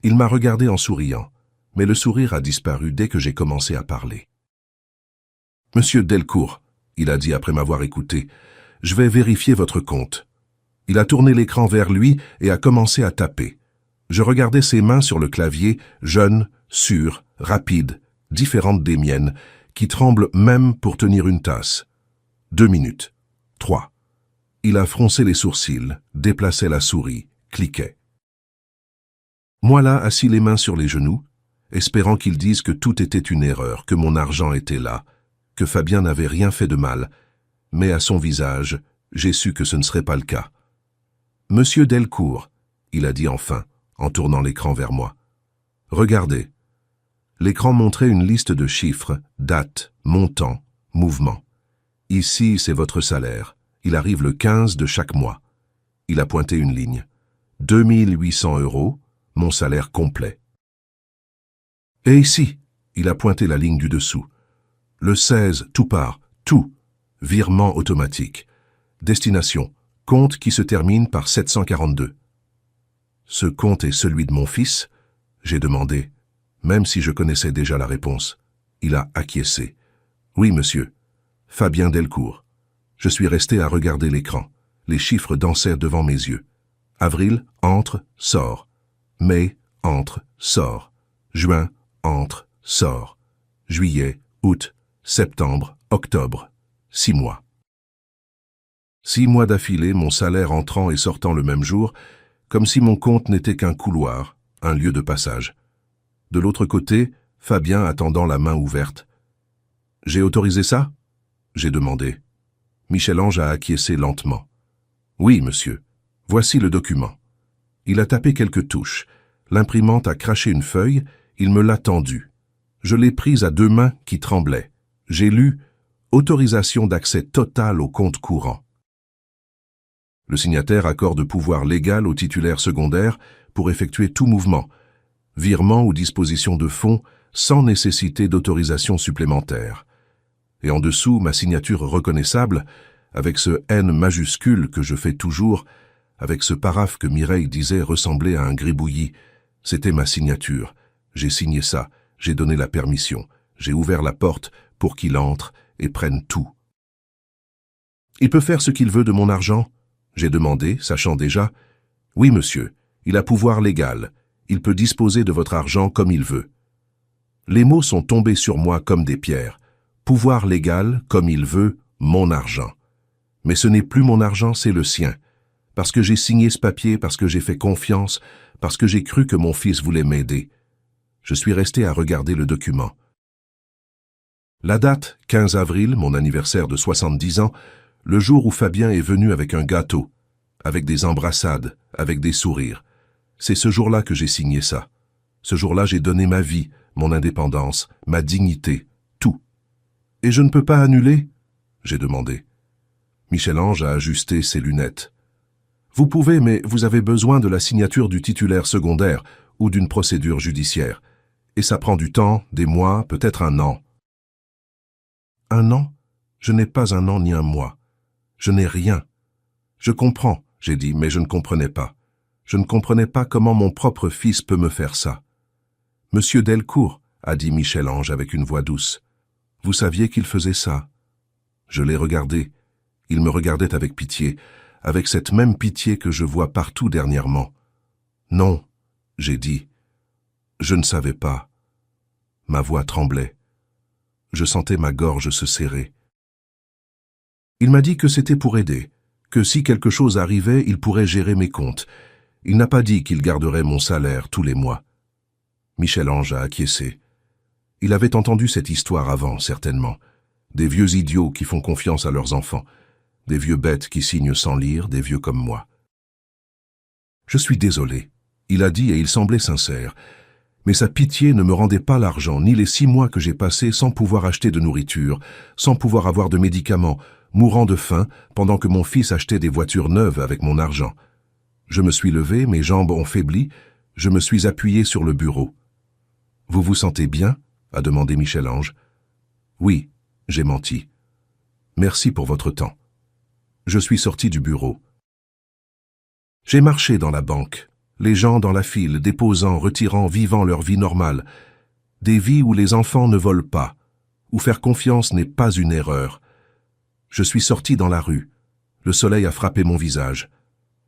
Il m'a regardé en souriant, mais le sourire a disparu dès que j'ai commencé à parler. Monsieur Delcourt, il a dit après m'avoir écouté, je vais vérifier votre compte. Il a tourné l'écran vers lui et a commencé à taper. Je regardais ses mains sur le clavier, jeunes, sûres, rapides, différentes des miennes, qui tremblent même pour tenir une tasse. 2 minutes. 3. Il a froncé les sourcils, déplacé la souris, cliquait. Moi là, assis les mains sur les genoux, espérant qu'il dise que tout était une erreur, que mon argent était là, que Fabien n'avait rien fait de mal, mais à son visage, j'ai su que ce ne serait pas le cas. « Monsieur Delcourt, » il a dit enfin, en tournant l'écran vers moi. « Regardez. » L'écran montrait une liste de chiffres, dates, montants, mouvements. Ici, c'est votre salaire. Il arrive le 15 de chaque mois. Il a pointé une ligne. 2 800 €, mon salaire complet. Et ici, il a pointé la ligne du dessous. Le 16, tout part, tout. Virement automatique. Destination, compte qui se termine par 742. Ce compte est celui de mon fils? J'ai demandé, même si je connaissais déjà la réponse. Il a acquiescé. Oui, monsieur. Fabien Delcourt. Je suis resté à regarder l'écran. Les chiffres dansaient devant mes yeux. Avril, entre, sort. Mai, entre, sort. Juin, entre, sort. Juillet, août, septembre, octobre. 6 mois. 6 mois d'affilée, mon salaire entrant et sortant le même jour, comme si mon compte n'était qu'un couloir, un lieu de passage. De l'autre côté, Fabien attendant la main ouverte. « J'ai autorisé ça ?» j'ai demandé. Michel-Ange a acquiescé lentement. « Oui, monsieur. Voici le document. » Il a tapé quelques touches. L'imprimante a craché une feuille, il me l'a tendue. Je l'ai prise à 2 mains qui tremblaient. J'ai lu « Autorisation d'accès total au compte courant ». Le signataire accorde pouvoir légal au titulaire secondaire pour effectuer tout mouvement, virement ou disposition de fonds sans nécessité d'autorisation supplémentaire. Et en dessous, ma signature reconnaissable, avec ce N majuscule que je fais toujours, avec ce paraphe que Mireille disait ressembler à un gribouillis. C'était ma signature. J'ai signé ça, j'ai donné la permission, j'ai ouvert la porte pour qu'il entre et prenne tout. « Il peut faire ce qu'il veut de mon argent ?» j'ai demandé, sachant déjà. « Oui, monsieur, il a pouvoir légal. Il peut disposer de votre argent comme il veut. » Les mots sont tombés sur moi comme des pierres. Pouvoir légal, comme il veut, mon argent. Mais ce n'est plus mon argent, c'est le sien. Parce que j'ai signé ce papier, parce que j'ai fait confiance, parce que j'ai cru que mon fils voulait m'aider. Je suis resté à regarder le document. La date, 15 avril, mon anniversaire de 70 ans, le jour où Fabien est venu avec un gâteau, avec des embrassades, avec des sourires. C'est ce jour-là que j'ai signé ça. Ce jour-là, j'ai donné ma vie, mon indépendance, ma dignité, tout. « Et je ne peux pas annuler ?» j'ai demandé. Michel-Ange a ajusté ses lunettes. « Vous pouvez, mais vous avez besoin de la signature du titulaire secondaire ou d'une procédure judiciaire. Et ça prend du temps, des mois, peut-être un an. » « 1 an? Je n'ai pas 1 an ni 1 mois. Je n'ai rien. »« Je comprends, » j'ai dit, mais je ne comprenais pas. Je ne comprenais pas comment mon propre fils peut me faire ça. « Monsieur Delcourt, » a dit Michel-Ange avec une voix douce. « Vous saviez qu'il faisait ça ?» Je l'ai regardé. Il me regardait avec pitié, avec cette même pitié que je vois partout dernièrement. « Non, » j'ai dit. « Je ne savais pas. » Ma voix tremblait. Je sentais ma gorge se serrer. Il m'a dit que c'était pour aider, que si quelque chose arrivait, il pourrait gérer mes comptes. Il n'a pas dit qu'il garderait mon salaire tous les mois. Michel-Ange a acquiescé. Il avait entendu cette histoire avant, certainement. Des vieux idiots qui font confiance à leurs enfants. Des vieux bêtes qui signent sans lire, des vieux comme moi. Je suis désolé, il a dit et il semblait sincère. Mais sa pitié ne me rendait pas l'argent, ni les 6 mois que j'ai passés sans pouvoir acheter de nourriture, sans pouvoir avoir de médicaments, mourant de faim pendant que mon fils achetait des voitures neuves avec mon argent. Je me suis levé, mes jambes ont faibli, je me suis appuyé sur le bureau. « Vous vous sentez bien ?» a demandé Michel-Ange. « Oui, » j'ai menti. « Merci pour votre temps. » Je suis sorti du bureau. J'ai marché dans la banque. Les gens dans la file, déposant, retirant, vivant leur vie normale. Des vies où les enfants ne volent pas, où faire confiance n'est pas une erreur. Je suis sorti dans la rue. Le soleil a frappé mon visage.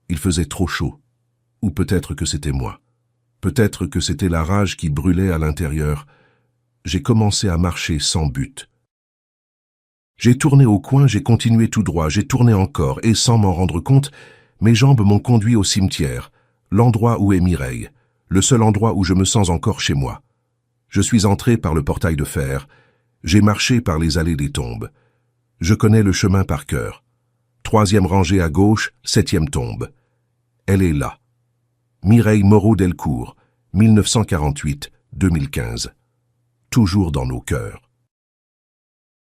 Il faisait trop chaud. Ou peut-être que c'était moi. Peut-être que c'était la rage qui brûlait à l'intérieur. J'ai commencé à marcher sans but. J'ai tourné au coin, j'ai continué tout droit, j'ai tourné encore, et sans m'en rendre compte, mes jambes m'ont conduit au cimetière, l'endroit où est Mireille, le seul endroit où je me sens encore chez moi. Je suis entré par le portail de fer, j'ai marché par les allées des tombes. Je connais le chemin par cœur. 3e rangée à gauche, 7e tombe. Elle est là. Mireille Moreau-Delcourt, 1948-2015. Toujours dans nos cœurs.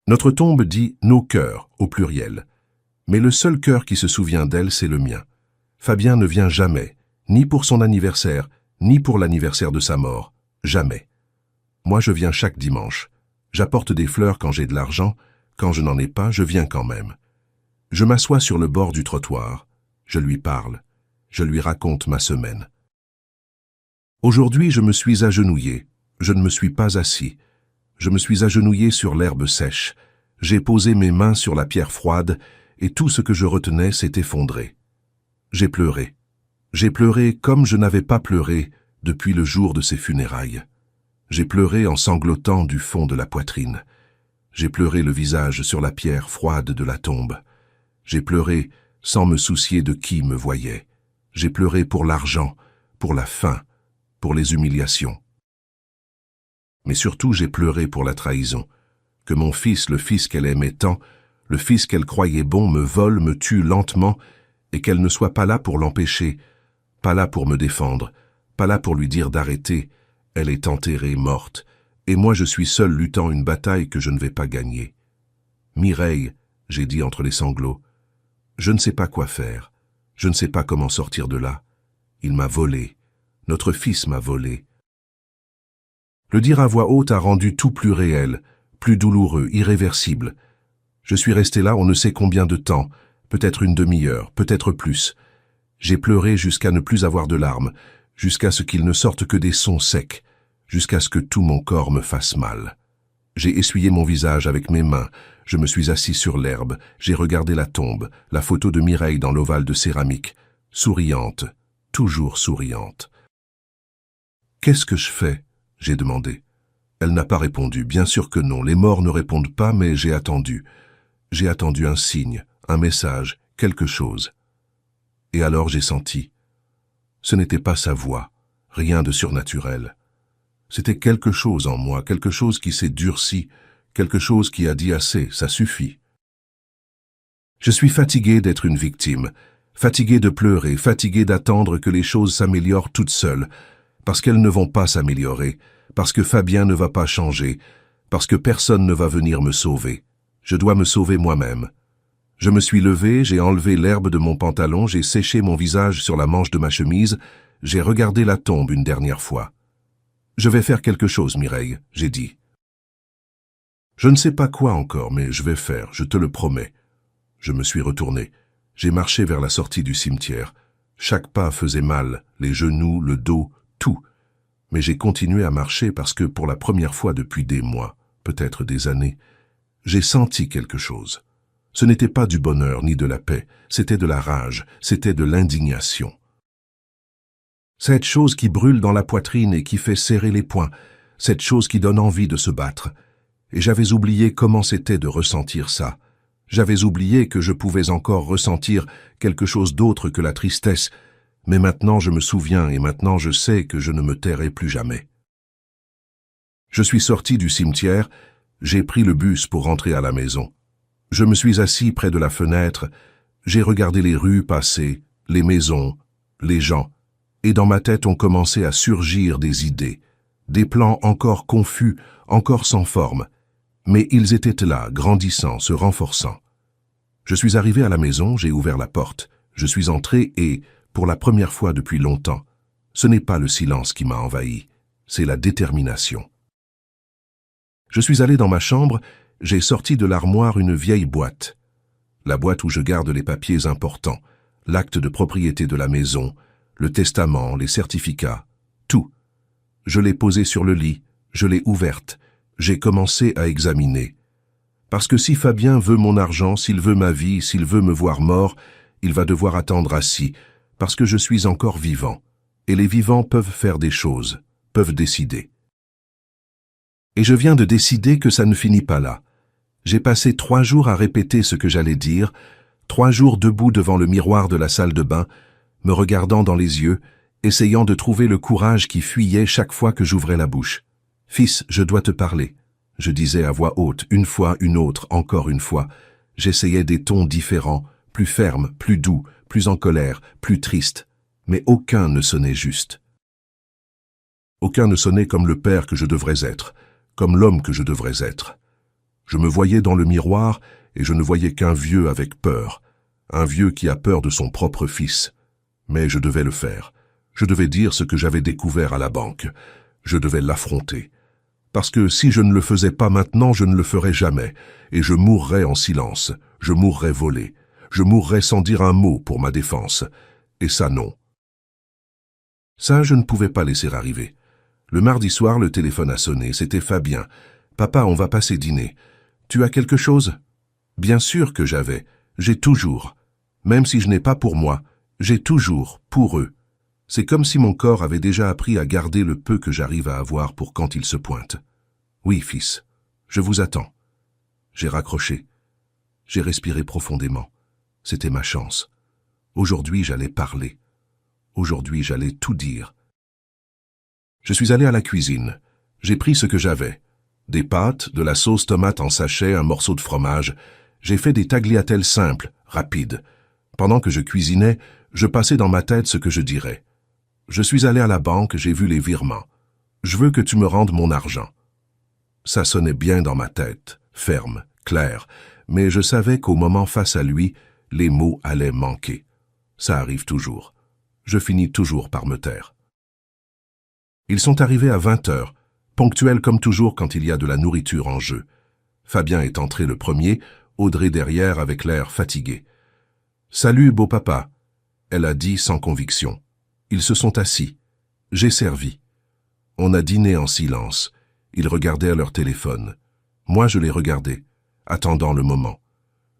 Notre tombe dit « nos cœurs » au pluriel. Mais le seul cœur qui se souvient d'elle, c'est le mien. Fabien ne vient jamais, ni pour son anniversaire, ni pour l'anniversaire de sa mort. Jamais. Moi, je viens chaque dimanche. J'apporte des fleurs quand j'ai de l'argent. Quand je n'en ai pas, je viens quand même. Je m'assois sur le bord du trottoir. Je lui parle. Je lui raconte ma semaine. Aujourd'hui, je me suis agenouillé. Je ne me suis pas assis. Je me suis agenouillé sur l'herbe sèche. J'ai posé mes mains sur la pierre froide et tout ce que je retenais s'est effondré. J'ai pleuré. J'ai pleuré comme je n'avais pas pleuré depuis le jour de ses funérailles. J'ai pleuré en sanglotant du fond de la poitrine. J'ai pleuré le visage sur la pierre froide de la tombe. J'ai pleuré sans me soucier de qui me voyait. J'ai pleuré pour l'argent, pour la faim, pour les humiliations. Mais surtout j'ai pleuré pour la trahison. Que mon fils, le fils qu'elle aimait tant, le fils qu'elle croyait bon, me vole, me tue lentement, et qu'elle ne soit pas là pour l'empêcher, pas là pour me défendre, pas là pour lui dire d'arrêter. Elle est enterrée, morte, et moi je suis seul luttant une bataille que je ne vais pas gagner. Mireille, j'ai dit entre les sanglots, je ne sais pas quoi faire, je ne sais pas comment sortir de là. Il m'a volé, notre fils m'a volé. Le dire à voix haute a rendu tout plus réel, plus douloureux, irréversible. Je suis resté là on ne sait combien de temps, peut-être une demi-heure, peut-être plus. J'ai pleuré jusqu'à ne plus avoir de larmes, jusqu'à ce qu'il ne sorte que des sons secs, jusqu'à ce que tout mon corps me fasse mal. J'ai essuyé mon visage avec mes mains, je me suis assis sur l'herbe, j'ai regardé la tombe, la photo de Mireille dans l'ovale de céramique, souriante, toujours souriante. « Qu'est-ce que je fais ?» j'ai demandé. Elle n'a pas répondu, bien sûr que non, les morts ne répondent pas, mais j'ai attendu. J'ai attendu un signe, un message, quelque chose. Et alors j'ai senti. Ce n'était pas sa voix, rien de surnaturel. C'était quelque chose en moi, quelque chose qui s'est durci, quelque chose qui a dit assez, ça suffit. Je suis fatigué d'être une victime, fatigué de pleurer, fatigué d'attendre que les choses s'améliorent toutes seules, parce qu'elles ne vont pas s'améliorer, parce que Fabien ne va pas changer, parce que personne ne va venir me sauver. Je dois me sauver moi-même. Je me suis levé, j'ai enlevé l'herbe de mon pantalon, j'ai séché mon visage sur la manche de ma chemise, j'ai regardé la tombe une dernière fois. Je vais faire quelque chose, Mireille, j'ai dit. Je ne sais pas quoi encore, mais je vais faire, je te le promets. Je me suis retourné. J'ai marché vers la sortie du cimetière. Chaque pas faisait mal, les genoux, le dos, tout. Mais j'ai continué à marcher parce que pour la première fois depuis des mois, peut-être des années, j'ai senti quelque chose. Ce n'était pas du bonheur ni de la paix, c'était de la rage, c'était de l'indignation. Cette chose qui brûle dans la poitrine et qui fait serrer les poings, cette chose qui donne envie de se battre. Et j'avais oublié comment c'était de ressentir ça. J'avais oublié que je pouvais encore ressentir quelque chose d'autre que la tristesse, mais maintenant je me souviens et maintenant je sais que je ne me tairai plus jamais. Je suis sorti du cimetière, j'ai pris le bus pour rentrer à la maison. Je me suis assis près de la fenêtre, j'ai regardé les rues passer, les maisons, les gens, et dans ma tête ont commencé à surgir des idées, des plans encore confus, encore sans forme, mais ils étaient là, grandissant, se renforçant. Je suis arrivé à la maison, j'ai ouvert la porte, je suis entré et, pour la première fois depuis longtemps, ce n'est pas le silence qui m'a envahi, c'est la détermination. Je suis allé dans ma chambre, j'ai sorti de l'armoire une vieille boîte. La boîte où je garde les papiers importants, l'acte de propriété de la maison, le testament, les certificats, tout. Je l'ai posée sur le lit, je l'ai ouverte, J'ai commencé à examiner. Parce que si Fabien veut mon argent, s'il veut ma vie, s'il veut me voir mort, il va devoir attendre assis, parce que je suis encore vivant. Et les vivants peuvent faire des choses, peuvent décider. Et je viens de décider que ça ne finit pas là. J'ai passé 3 jours à répéter ce que j'allais dire, 3 jours debout devant le miroir de la salle de bain, me regardant dans les yeux, essayant de trouver le courage qui fuyait chaque fois que j'ouvrais la bouche. « Fils, je dois te parler », je disais à voix haute, une fois, une autre, encore une fois. J'essayais des tons différents, plus fermes, plus doux, plus en colère, plus tristes, mais aucun ne sonnait juste. Aucun ne sonnait comme le père que je devrais être, comme l'homme que je devrais être. Je me voyais dans le miroir et je ne voyais qu'un vieux avec peur, un vieux qui a peur de son propre fils. Mais je devais le faire. Je devais dire ce que j'avais découvert à la banque. Je devais l'affronter. Parce que si je ne le faisais pas maintenant, je ne le ferais jamais, et je mourrais en silence, je mourrais volé, je mourrais sans dire un mot pour ma défense. Et ça, non. Ça, je ne pouvais pas laisser arriver. Le mardi soir, le téléphone a sonné, c'était Fabien. « Papa, on va passer dîner. Tu as quelque chose ?» Bien sûr que j'avais. J'ai toujours. Même si je n'ai pas pour moi, j'ai toujours pour eux. C'est comme si mon corps avait déjà appris à garder le peu que j'arrive à avoir pour quand il se pointe. « Oui, fils, je vous attends. » J'ai raccroché. J'ai respiré profondément. C'était ma chance. Aujourd'hui, j'allais parler. Aujourd'hui, j'allais tout dire. Je suis allé à la cuisine. J'ai pris ce que j'avais. Des pâtes, de la sauce tomate en sachet, un morceau de fromage. J'ai fait des tagliatelles simples, rapides. Pendant que je cuisinais, je passais dans ma tête ce que je dirais. Je suis allé à la banque, j'ai vu les virements. Je veux que tu me rendes mon argent. Ça sonnait bien dans ma tête, ferme, clair, mais je savais qu'au moment face à lui, les mots allaient manquer. Ça arrive toujours. Je finis toujours par me taire. Ils sont arrivés à 20h, ponctuels comme toujours quand il y a de la nourriture en jeu. Fabien est entré le premier, Audrey derrière avec l'air fatigué. « Salut, beau papa », elle a dit sans conviction. Ils se sont assis. J'ai servi. On a dîné en silence. Ils regardaient à leur téléphone. Moi, je les regardais, attendant le moment.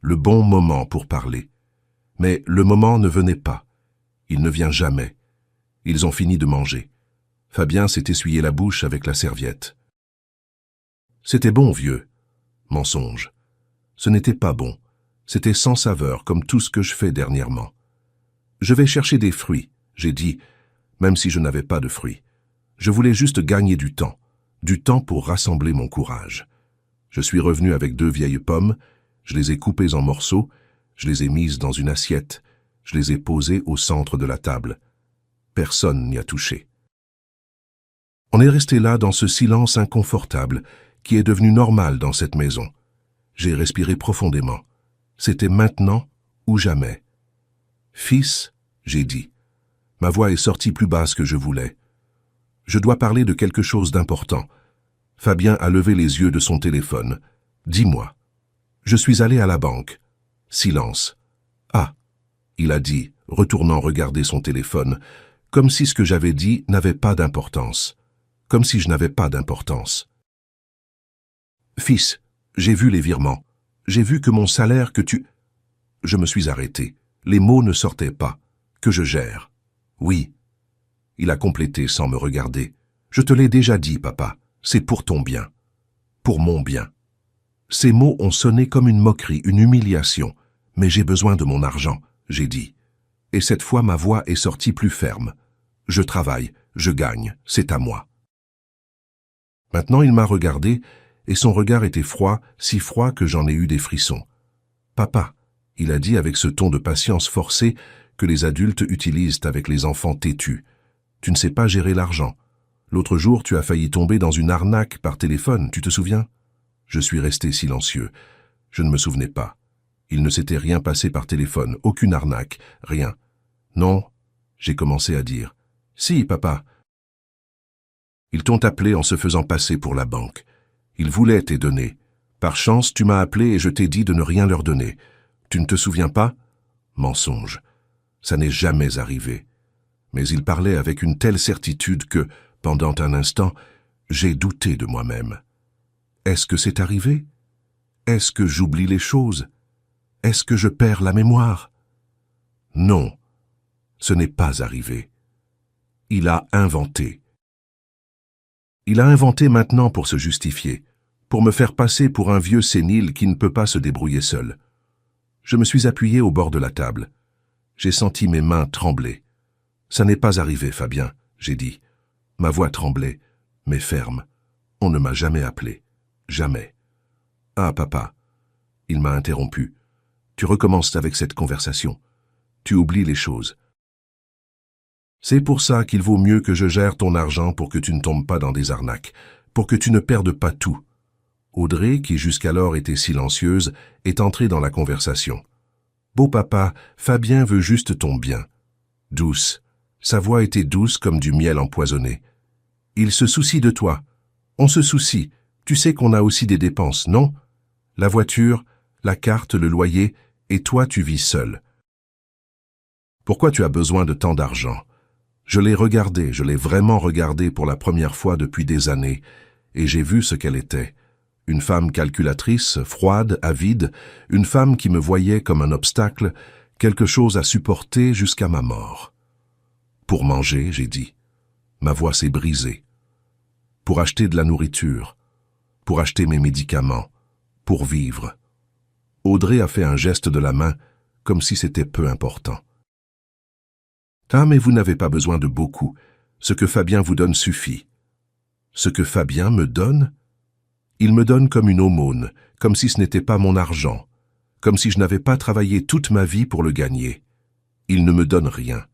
Le bon moment pour parler. Mais le moment ne venait pas. Il ne vient jamais. Ils ont fini de manger. Fabien s'est essuyé la bouche avec la serviette. C'était bon, vieux. Mensonge. Ce n'était pas bon. C'était sans saveur, comme tout ce que je fais dernièrement. Je vais chercher des fruits, j'ai dit, même si je n'avais pas de fruits. Je voulais juste gagner du temps pour rassembler mon courage. Je suis revenu avec 2 vieilles pommes, je les ai coupées en morceaux, je les ai mises dans une assiette, je les ai posées au centre de la table. Personne n'y a touché. On est resté là dans ce silence inconfortable qui est devenu normal dans cette maison. J'ai respiré profondément. C'était maintenant ou jamais. « Fils », j'ai dit. Ma voix est sortie plus basse que je voulais. Je dois parler de quelque chose d'important. Fabien a levé les yeux de son téléphone. « Dis-moi. » Je suis allé à la banque. Silence. « Ah », il a dit, retournant regarder son téléphone, comme si ce que j'avais dit n'avait pas d'importance. Comme si je n'avais pas d'importance. « Fils, j'ai vu les virements. J'ai vu que mon salaire que tu... » Je me suis arrêté. Les mots ne sortaient pas. Que je gère. « Oui. » Il a complété sans me regarder. « Je te l'ai déjà dit, papa. C'est pour ton bien. Pour mon bien. » Ces mots ont sonné comme une moquerie, une humiliation. « Mais j'ai besoin de mon argent, » j'ai dit. Et cette fois, ma voix est sortie plus ferme. « Je travaille, je gagne, c'est à moi. » Maintenant, il m'a regardé, et son regard était froid, si froid que j'en ai eu des frissons. « Papa », il a dit avec ce ton de patience forcée que les adultes utilisent avec les enfants têtus. « Tu ne sais pas gérer l'argent. L'autre jour, tu as failli tomber dans une arnaque par téléphone, tu te souviens ?» Je suis resté silencieux. Je ne me souvenais pas. Il ne s'était rien passé par téléphone, aucune arnaque, rien. « Non », j'ai commencé à dire. « Si, papa. » Ils t'ont appelé en se faisant passer pour la banque. Ils voulaient te donner. Par chance, tu m'as appelé et je t'ai dit de ne rien leur donner. Tu ne te souviens pas? Mensonge. Ça n'est jamais arrivé. Mais il parlait avec une telle certitude que, pendant un instant, j'ai douté de moi-même. Est-ce que c'est arrivé? Est-ce que j'oublie les choses? Est-ce que je perds la mémoire? Non, ce n'est pas arrivé. Il a inventé. Il a inventé maintenant pour se justifier, pour me faire passer pour un vieux sénile qui ne peut pas se débrouiller seul. Je me suis appuyé au bord de la table. J'ai senti mes mains trembler. Ça n'est pas arrivé, Fabien, j'ai dit. Ma voix tremblait, mais ferme. On ne m'a jamais appelé. Jamais. Ah, papa. Il m'a interrompu. Tu recommences avec cette conversation. Tu oublies les choses. C'est pour ça qu'il vaut mieux que je gère ton argent pour que tu ne tombes pas dans des arnaques, pour que tu ne perdes pas tout. Audrey, qui jusqu'alors était silencieuse, est entrée dans la conversation. Beau papa, Fabien veut juste ton bien. Douce. Sa voix était douce comme du miel empoisonné. Il se soucie de toi. On se soucie. Tu sais qu'on a aussi des dépenses, non? La voiture, la carte, le loyer, et toi tu vis seul. Pourquoi tu as besoin de tant d'argent? Je l'ai vraiment regardée pour la première fois depuis des années, et j'ai vu ce qu'elle était. Une femme calculatrice, froide, avide, une femme qui me voyait comme un obstacle, quelque chose à supporter jusqu'à ma mort. Pour manger, j'ai dit. Ma voix s'est brisée. Pour acheter de la nourriture, pour acheter mes médicaments, pour vivre. Audrey a fait un geste de la main, comme si c'était peu important. Ah, mais vous n'avez pas besoin de beaucoup. Ce que Fabien vous donne suffit. Ce que Fabien me donne? Il me donne comme une aumône, comme si ce n'était pas mon argent, comme si je n'avais pas travaillé toute ma vie pour le gagner. Il ne me donne rien.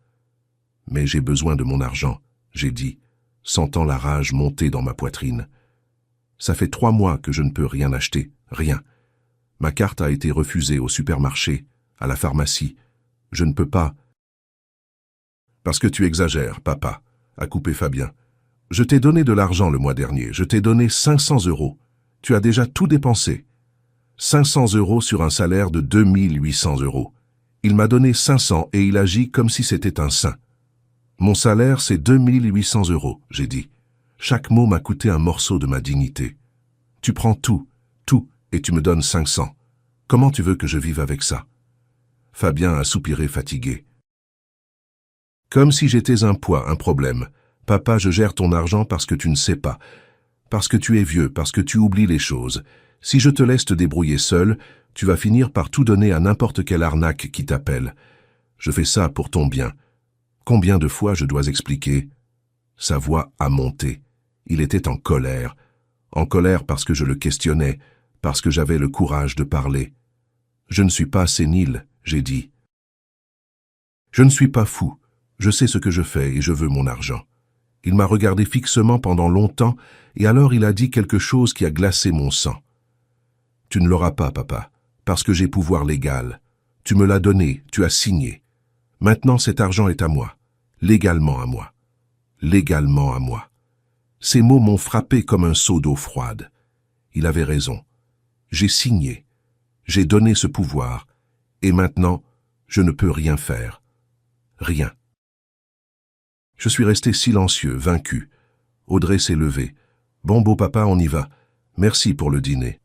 Mais j'ai besoin de mon argent, j'ai dit, sentant la rage monter dans ma poitrine. Ça fait 3 mois que je ne peux rien acheter, rien. Ma carte a été refusée au supermarché, à la pharmacie. Je ne peux pas... Parce que tu exagères, papa, a coupé Fabien. Je t'ai donné de l'argent le mois dernier, je t'ai donné 500 €. Tu as déjà tout dépensé. 500 € sur un salaire de 2800 €. Il m'a donné 500 et il agit comme si c'était un saint. Mon salaire, c'est 2800 €, j'ai dit. Chaque mot m'a coûté un morceau de ma dignité. Tu prends tout, et tu me donnes 500. Comment tu veux que je vive avec ça? Fabien a soupiré fatigué. Comme si j'étais un poids, un problème. Papa, je gère ton argent parce que tu ne sais pas. Parce que tu es vieux, parce que tu oublies les choses. Si je te laisse te débrouiller seul, tu vas finir par tout donner à n'importe quelle arnaque qui t'appelle. Je fais ça pour ton bien. Combien de fois je dois expliquer? Sa voix a monté. Il était en colère parce que je le questionnais, parce que j'avais le courage de parler. Je ne suis pas sénile, j'ai dit. Je ne suis pas fou. Je sais ce que je fais et je veux mon argent. Il m'a regardé fixement pendant longtemps et alors il a dit quelque chose qui a glacé mon sang. Tu ne l'auras pas, papa, parce que j'ai pouvoir légal. Tu me l'as donné, tu as signé. Maintenant cet argent est à moi, légalement à moi. Légalement à moi. Ces mots m'ont frappé comme un seau d'eau froide. Il avait raison. J'ai signé. J'ai donné ce pouvoir. Et maintenant, je ne peux rien faire. Rien. Je suis resté silencieux, vaincu. Audrey s'est levée. Bon, beau papa, on y va. Merci pour le dîner.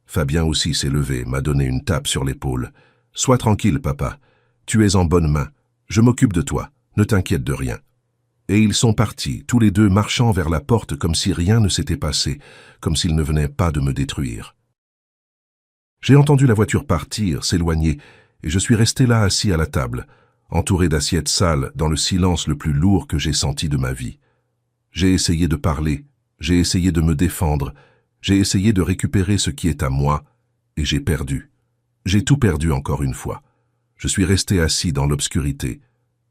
Fabien aussi s'est levé, m'a donné une tape sur l'épaule. Sois tranquille, papa. Tu es en bonne main. Je m'occupe de toi. Ne t'inquiète de rien. Et ils sont partis, tous les deux marchant vers la porte comme si rien ne s'était passé, comme s'ils ne venaient pas de me détruire. J'ai entendu la voiture partir, s'éloigner, et je suis resté là assis à la table, entouré d'assiettes sales, dans le silence le plus lourd que j'ai senti de ma vie. J'ai essayé de parler, j'ai essayé de me défendre, j'ai essayé de récupérer ce qui est à moi, et j'ai perdu. J'ai tout perdu encore une fois. Je suis resté assis dans l'obscurité.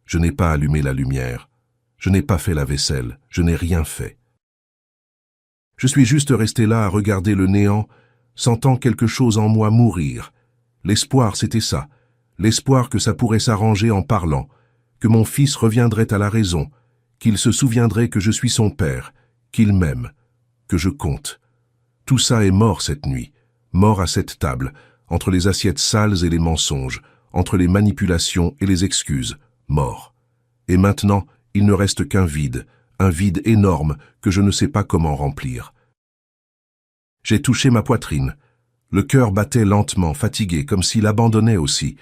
Je n'ai pas allumé la lumière. Je n'ai pas fait la vaisselle. Je n'ai rien fait. Je suis juste resté là à regarder le néant, sentant quelque chose en moi mourir. L'espoir, c'était ça. L'espoir que ça pourrait s'arranger en parlant, que mon fils reviendrait à la raison, qu'il se souviendrait que je suis son père, qu'il m'aime, que je compte. Tout ça est mort cette nuit, mort à cette table, entre les assiettes sales et les mensonges, entre les manipulations et les excuses, mort. Et maintenant, il ne reste qu'un vide énorme que je ne sais pas comment remplir. J'ai touché ma poitrine. Le cœur battait lentement, fatigué, comme s'il abandonnait aussi,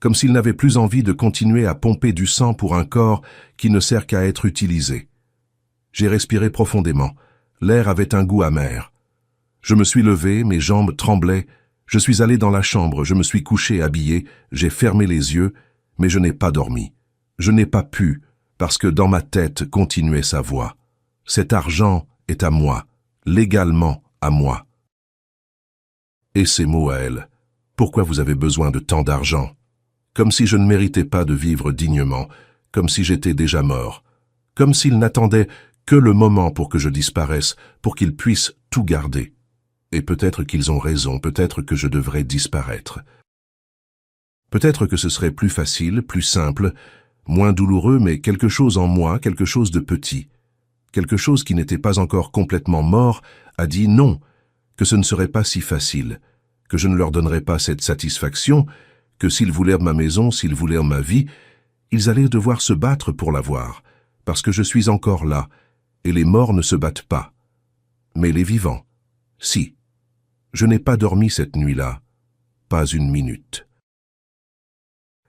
comme s'il n'avait plus envie de continuer à pomper du sang pour un corps qui ne sert qu'à être utilisé. J'ai respiré profondément. L'air avait un goût amer. Je me suis levé, mes jambes tremblaient. Je suis allé dans la chambre, je me suis couché, habillé, j'ai fermé les yeux, mais je n'ai pas dormi. Je n'ai pas pu, parce que dans ma tête continuait sa voix. Cet argent est à moi, légalement à moi. Et ces mots à elle. Pourquoi vous avez besoin de tant d'argent? Comme si je ne méritais pas de vivre dignement, comme si j'étais déjà mort, comme s'ils n'attendaient que le moment pour que je disparaisse, pour qu'ils puissent tout garder. Et peut-être qu'ils ont raison, peut-être que je devrais disparaître. Peut-être que ce serait plus facile, plus simple, moins douloureux, mais quelque chose en moi, quelque chose de petit, quelque chose qui n'était pas encore complètement mort, a dit non, que ce ne serait pas si facile, que je ne leur donnerais pas cette satisfaction, que s'ils voulaient ma maison, s'ils voulaient ma vie, ils allaient devoir se battre pour l'avoir, parce que je suis encore là, et les morts ne se battent pas. Mais les vivants, si. Je n'ai pas dormi cette nuit-là, pas une minute.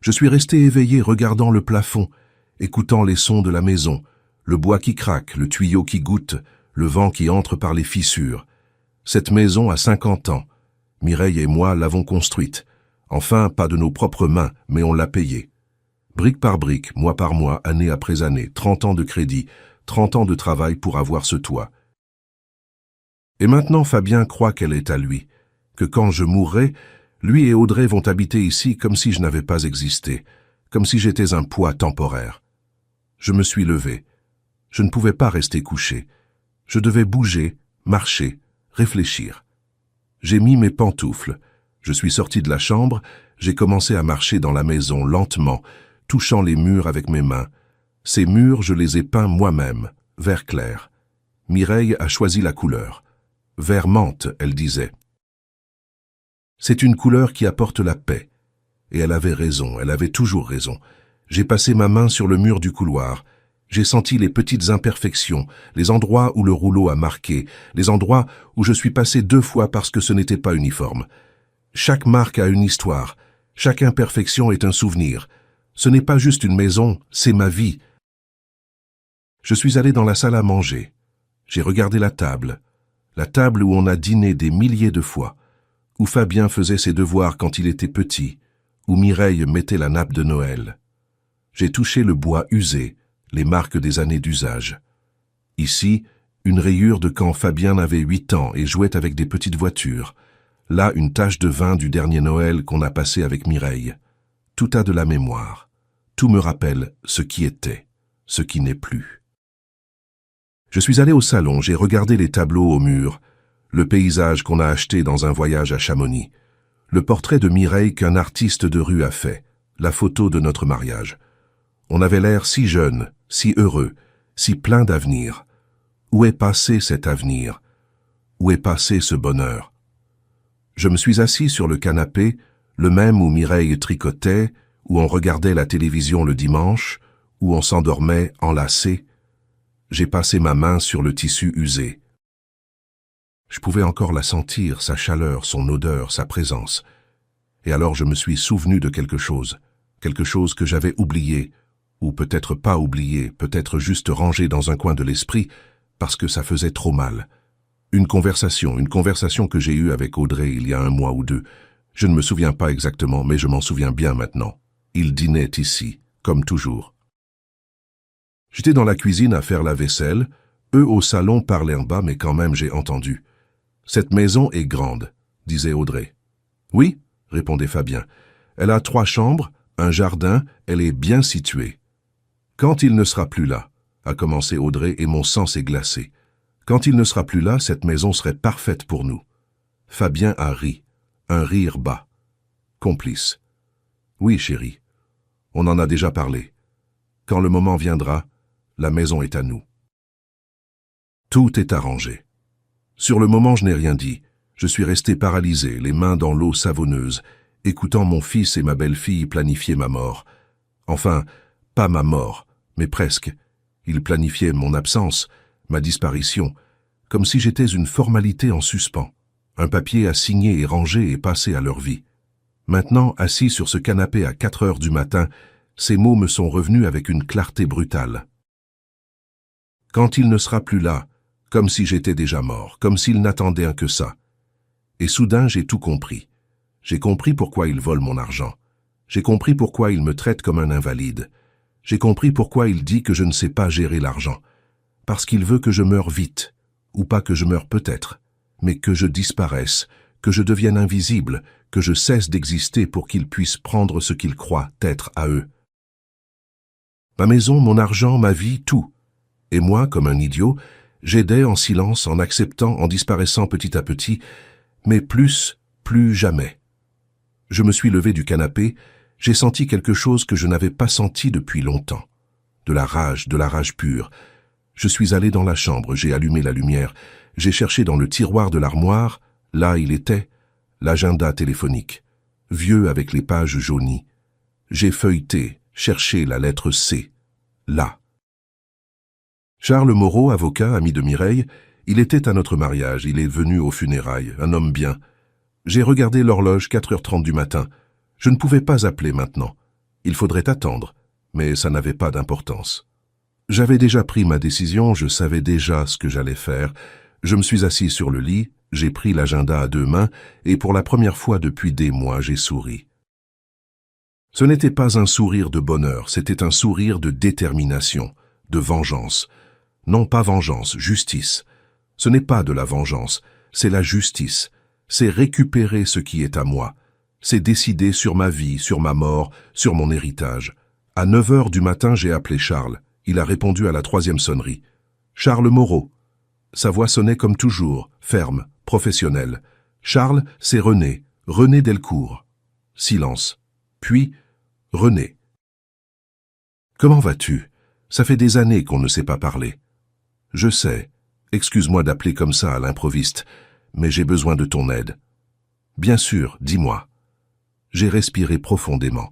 Je suis resté éveillé regardant le plafond, écoutant les sons de la maison, le bois qui craque, le tuyau qui goutte, le vent qui entre par les fissures. Cette maison a 50 ans. Mireille et moi l'avons construite. Enfin, pas de nos propres mains, mais on l'a payée. Brique par brique, mois par mois, année après année, 30 ans de crédit, 30 ans de travail pour avoir ce toit. Et maintenant Fabien croit qu'elle est à lui, que quand je mourrai, lui et Audrey vont habiter ici comme si je n'avais pas existé, comme si j'étais un poids temporaire. Je me suis levé. Je ne pouvais pas rester couché. Je devais bouger, marcher, réfléchir. J'ai mis mes pantoufles. Je suis sorti de la chambre, j'ai commencé à marcher dans la maison lentement, touchant les murs avec mes mains. Ces murs, je les ai peints moi-même, vert clair. Mireille a choisi la couleur. Vert menthe, elle disait. C'est une couleur qui apporte la paix. Et elle avait raison, elle avait toujours raison. J'ai passé ma main sur le mur du couloir. J'ai senti les petites imperfections, les endroits où le rouleau a marqué, les endroits où je suis passé 2 fois parce que ce n'était pas uniforme. Chaque marque a une histoire, chaque imperfection est un souvenir. Ce n'est pas juste une maison, c'est ma vie. Je suis allé dans la salle à manger. J'ai regardé la table où on a dîné des milliers de fois, où Fabien faisait ses devoirs quand il était petit, où Mireille mettait la nappe de Noël. J'ai touché le bois usé, les marques des années d'usage. Ici, une rayure de quand Fabien avait 8 ans et jouait avec des petites voitures. Là, une tache de vin du dernier Noël qu'on a passé avec Mireille. Tout a de la mémoire. Tout me rappelle ce qui était, ce qui n'est plus. Je suis allé au salon, j'ai regardé les tableaux au mur, le paysage qu'on a acheté dans un voyage à Chamonix, le portrait de Mireille qu'un artiste de rue a fait, la photo de notre mariage. On avait l'air si jeune, si heureux, si plein d'avenir. Où est passé cet avenir? Où est passé ce bonheur? Je me suis assis sur le canapé, le même où Mireille tricotait, où on regardait la télévision le dimanche, où on s'endormait enlacé. J'ai passé ma main sur le tissu usé. Je pouvais encore la sentir, sa chaleur, son odeur, sa présence. Et alors je me suis souvenu de quelque chose que j'avais oublié, ou peut-être pas oublié, peut-être juste rangé dans un coin de l'esprit, parce que ça faisait trop mal. Une conversation que j'ai eue avec Audrey il y a 1 mois ou 2. Je ne me souviens pas exactement, mais je m'en souviens bien maintenant. Il dînait ici, comme toujours. J'étais dans la cuisine à faire la vaisselle, eux au salon parlaient en bas, mais quand même j'ai entendu. « Cette maison est grande », disait Audrey. « Oui », répondait Fabien. « Elle a 3 chambres, un jardin, elle est bien située. »« Quand il ne sera plus là », a commencé Audrey et mon sang s'est glacé. « Quand il ne sera plus là, cette maison serait parfaite pour nous. » Fabien a ri, un rire bas. Complice. « Oui, chérie, on en a déjà parlé. Quand le moment viendra, la maison est à nous. » Tout est arrangé. Sur le moment, je n'ai rien dit. Je suis resté paralysé, les mains dans l'eau savonneuse, écoutant mon fils et ma belle-fille planifier ma mort. Enfin, pas ma mort, mais presque. Ils planifiaient mon absence, ma disparition, comme si j'étais une formalité en suspens. un papier à signer et ranger et passer à leur vie. Maintenant, assis sur ce canapé à 4 heures du matin, ces mots me sont revenus avec une clarté brutale. Quand il ne sera plus là, comme si j'étais déjà mort, comme s'il n'attendait que ça. Et soudain, j'ai tout compris. J'ai compris pourquoi il vole mon argent. J'ai compris pourquoi il me traite comme un invalide. J'ai compris pourquoi il dit que je ne sais pas gérer l'argent. Parce qu'il veut que je meure vite. Ou pas que je meure peut-être, mais que je disparaisse, que je devienne invisible, que je cesse d'exister pour qu'ils puissent prendre ce qu'ils croient être à eux. Ma maison, mon argent, ma vie, tout. Et moi, comme un idiot, j'aidais en silence, en acceptant, en disparaissant petit à petit, mais plus jamais. Je me suis levé du canapé, j'ai senti quelque chose que je n'avais pas senti depuis longtemps. De la rage pure. Je suis allé dans la chambre, j'ai allumé la lumière, j'ai cherché dans le tiroir de l'armoire, là il était, l'agenda téléphonique, vieux avec les pages jaunies. J'ai feuilleté, cherché la lettre C, là. Charles Moreau, avocat, ami de Mireille, il était à notre mariage, il est venu aux funérailles, un homme bien. J'ai regardé l'horloge, 4h30 du matin. Je ne pouvais pas appeler maintenant. Il faudrait attendre, mais ça n'avait pas d'importance. J'avais déjà pris ma décision, je savais déjà ce que j'allais faire. Je me suis assis sur le lit, j'ai pris l'agenda à 2 mains, et pour la première fois depuis des mois, j'ai souri. Ce n'était pas un sourire de bonheur, c'était un sourire de détermination, de vengeance. Non pas vengeance, justice. Ce n'est pas de la vengeance, c'est la justice. C'est récupérer ce qui est à moi. C'est décider sur ma vie, sur ma mort, sur mon héritage. À 9 heures du matin, j'ai appelé Charles. Il a répondu à la 3e sonnerie. Charles Moreau. Sa voix sonnait comme toujours, ferme, professionnelle. Charles, c'est René, René Delcourt. Silence. Puis, René. Comment vas-tu? Ça fait des années qu'on ne s'est pas parlé. Je sais. Excuse-moi d'appeler comme ça à l'improviste, mais j'ai besoin de ton aide. Bien sûr, dis-moi. J'ai respiré profondément.